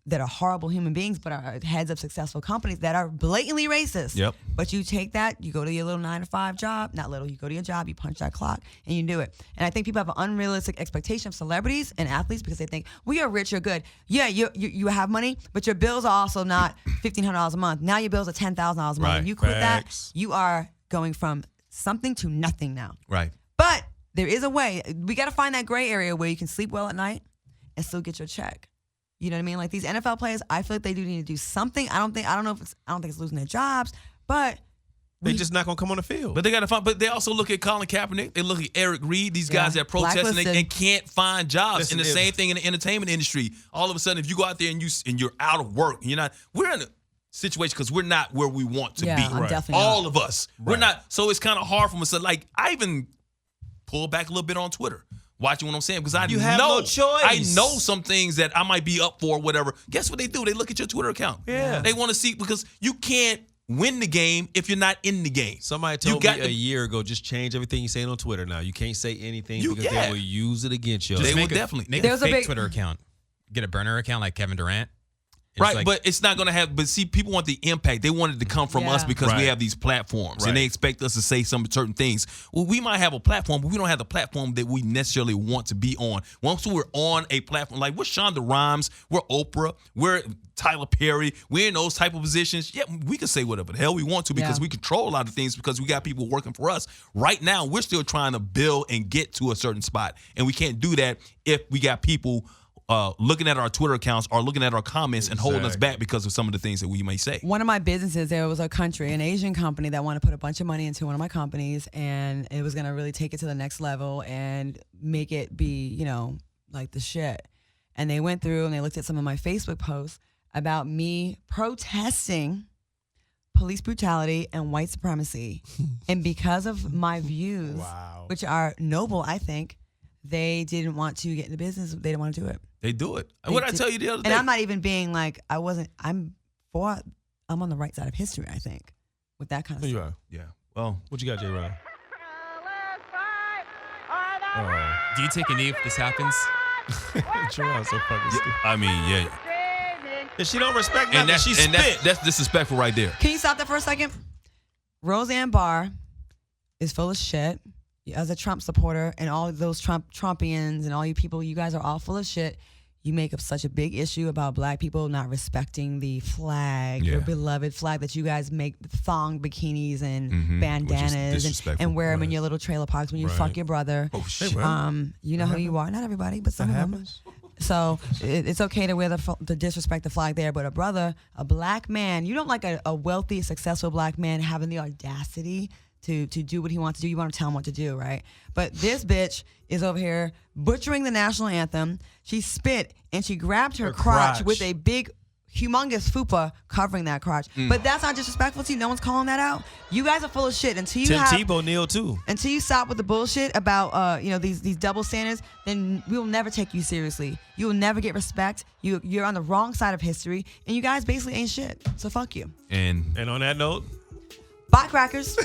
that are horrible human beings, but are heads of successful companies that are blatantly racist. But you take that, you go to your little 9-to-5 job, not little, you go to your job, you punch that clock, and you do it. And I think people have an unrealistic expectation of celebrities and athletes because they think, well, you're rich, you're good. Yeah, you have money, but your bills are also not $1,500 a month. Now your bills are $10,000 a month. Right. When you quit Facts. that, you are going from something to nothing now. Right. But there is a way. We got to find that gray area where you can sleep well at night and still get your check. You know what I mean? Like these NFL players, I feel like they do need to do something. I don't think it's losing their jobs, but They just not gonna come on the field. But they got to find. But they also look at Colin Kaepernick. They look at Eric Reed. These guys that protest and can't find jobs. Listen, and the same thing in the entertainment industry. All of a sudden, if you go out there and you're out of work, we're in a situation because we're not where we want to be. I'm definitely all not. of us. Right. We're not. So it's kind of hard for us. So like I even pull back a little bit on Twitter. Watching what I'm saying, because I have no choice. I know some things that I might be up for or whatever. Guess what they do? They look at your Twitter account. Yeah. They want to see, because you can't win the game if you're not in the game. Somebody told me a year ago, just change everything you say on Twitter now. You can't say anything because they will use it against you. They will definitely. Make a fake Twitter account. Get a burner account like Kevin Durant. Right, but it's not going to have. But see, people want the impact. They want it to come from us because we have these platforms, and they expect us to say some certain things. Well, we might have a platform, but we don't have the platform that we necessarily want to be on. Once we're on a platform, like we're Shonda Rhimes, we're Oprah, we're Tyler Perry, we're in those type of positions. Yeah, we can say whatever the hell we want to because we control a lot of things because we got people working for us. Right now, we're still trying to build and get to a certain spot, and we can't do that if we got people looking at our Twitter accounts or looking at our comments and holding us back because of some of the things that we may say. One of my businesses, there was an Asian company that wanted to put a bunch of money into one of my companies, and it was going to really take it to the next level and make it be, like the shit. And they went through and they looked at some of my Facebook posts about me protesting police brutality and white supremacy. And because of my views, which are noble, I think, they didn't want to get into business. They didn't want to do it. They do it. What did I tell you the other day? And I'm not even being like, I'm on the right side of history, I think, with that kind of stuff. Yeah. Well, what you got, J-Ron? Do you take a knee if this happens? J-Ron's so fucking stupid. I mean, yeah. If she don't respect nothing, she spit. That's disrespectful right there. Can you stop that for a second? Roseanne Barr is full of shit. As a Trump supporter and all of those Trumpians and all you people, you guys are all full of shit. You make up such a big issue about black people not respecting the flag, your beloved flag that you guys make thong bikinis and bandanas and wear them in your little trailer parks when you fuck your brother. Oh, shit. You know who you are. Not everybody, but some of them. So it's okay to wear the disrespect the flag there, but a black man, you don't like a wealthy, successful black man having the audacity to do what he wants to do. You want to tell him what to do, right? But this bitch is over here butchering the national anthem. She spit and she grabbed her crotch with a big, humongous fupa covering that crotch. But that's not disrespectful to you. No one's calling that out. You guys are full of shit. Until you Tim Tebow kneel too. Until you stop with the bullshit about these double standards, then we will never take you seriously. You will never get respect. You're on the wrong side of history, and you guys basically ain't shit. So fuck you. And on that note, bye, crackers.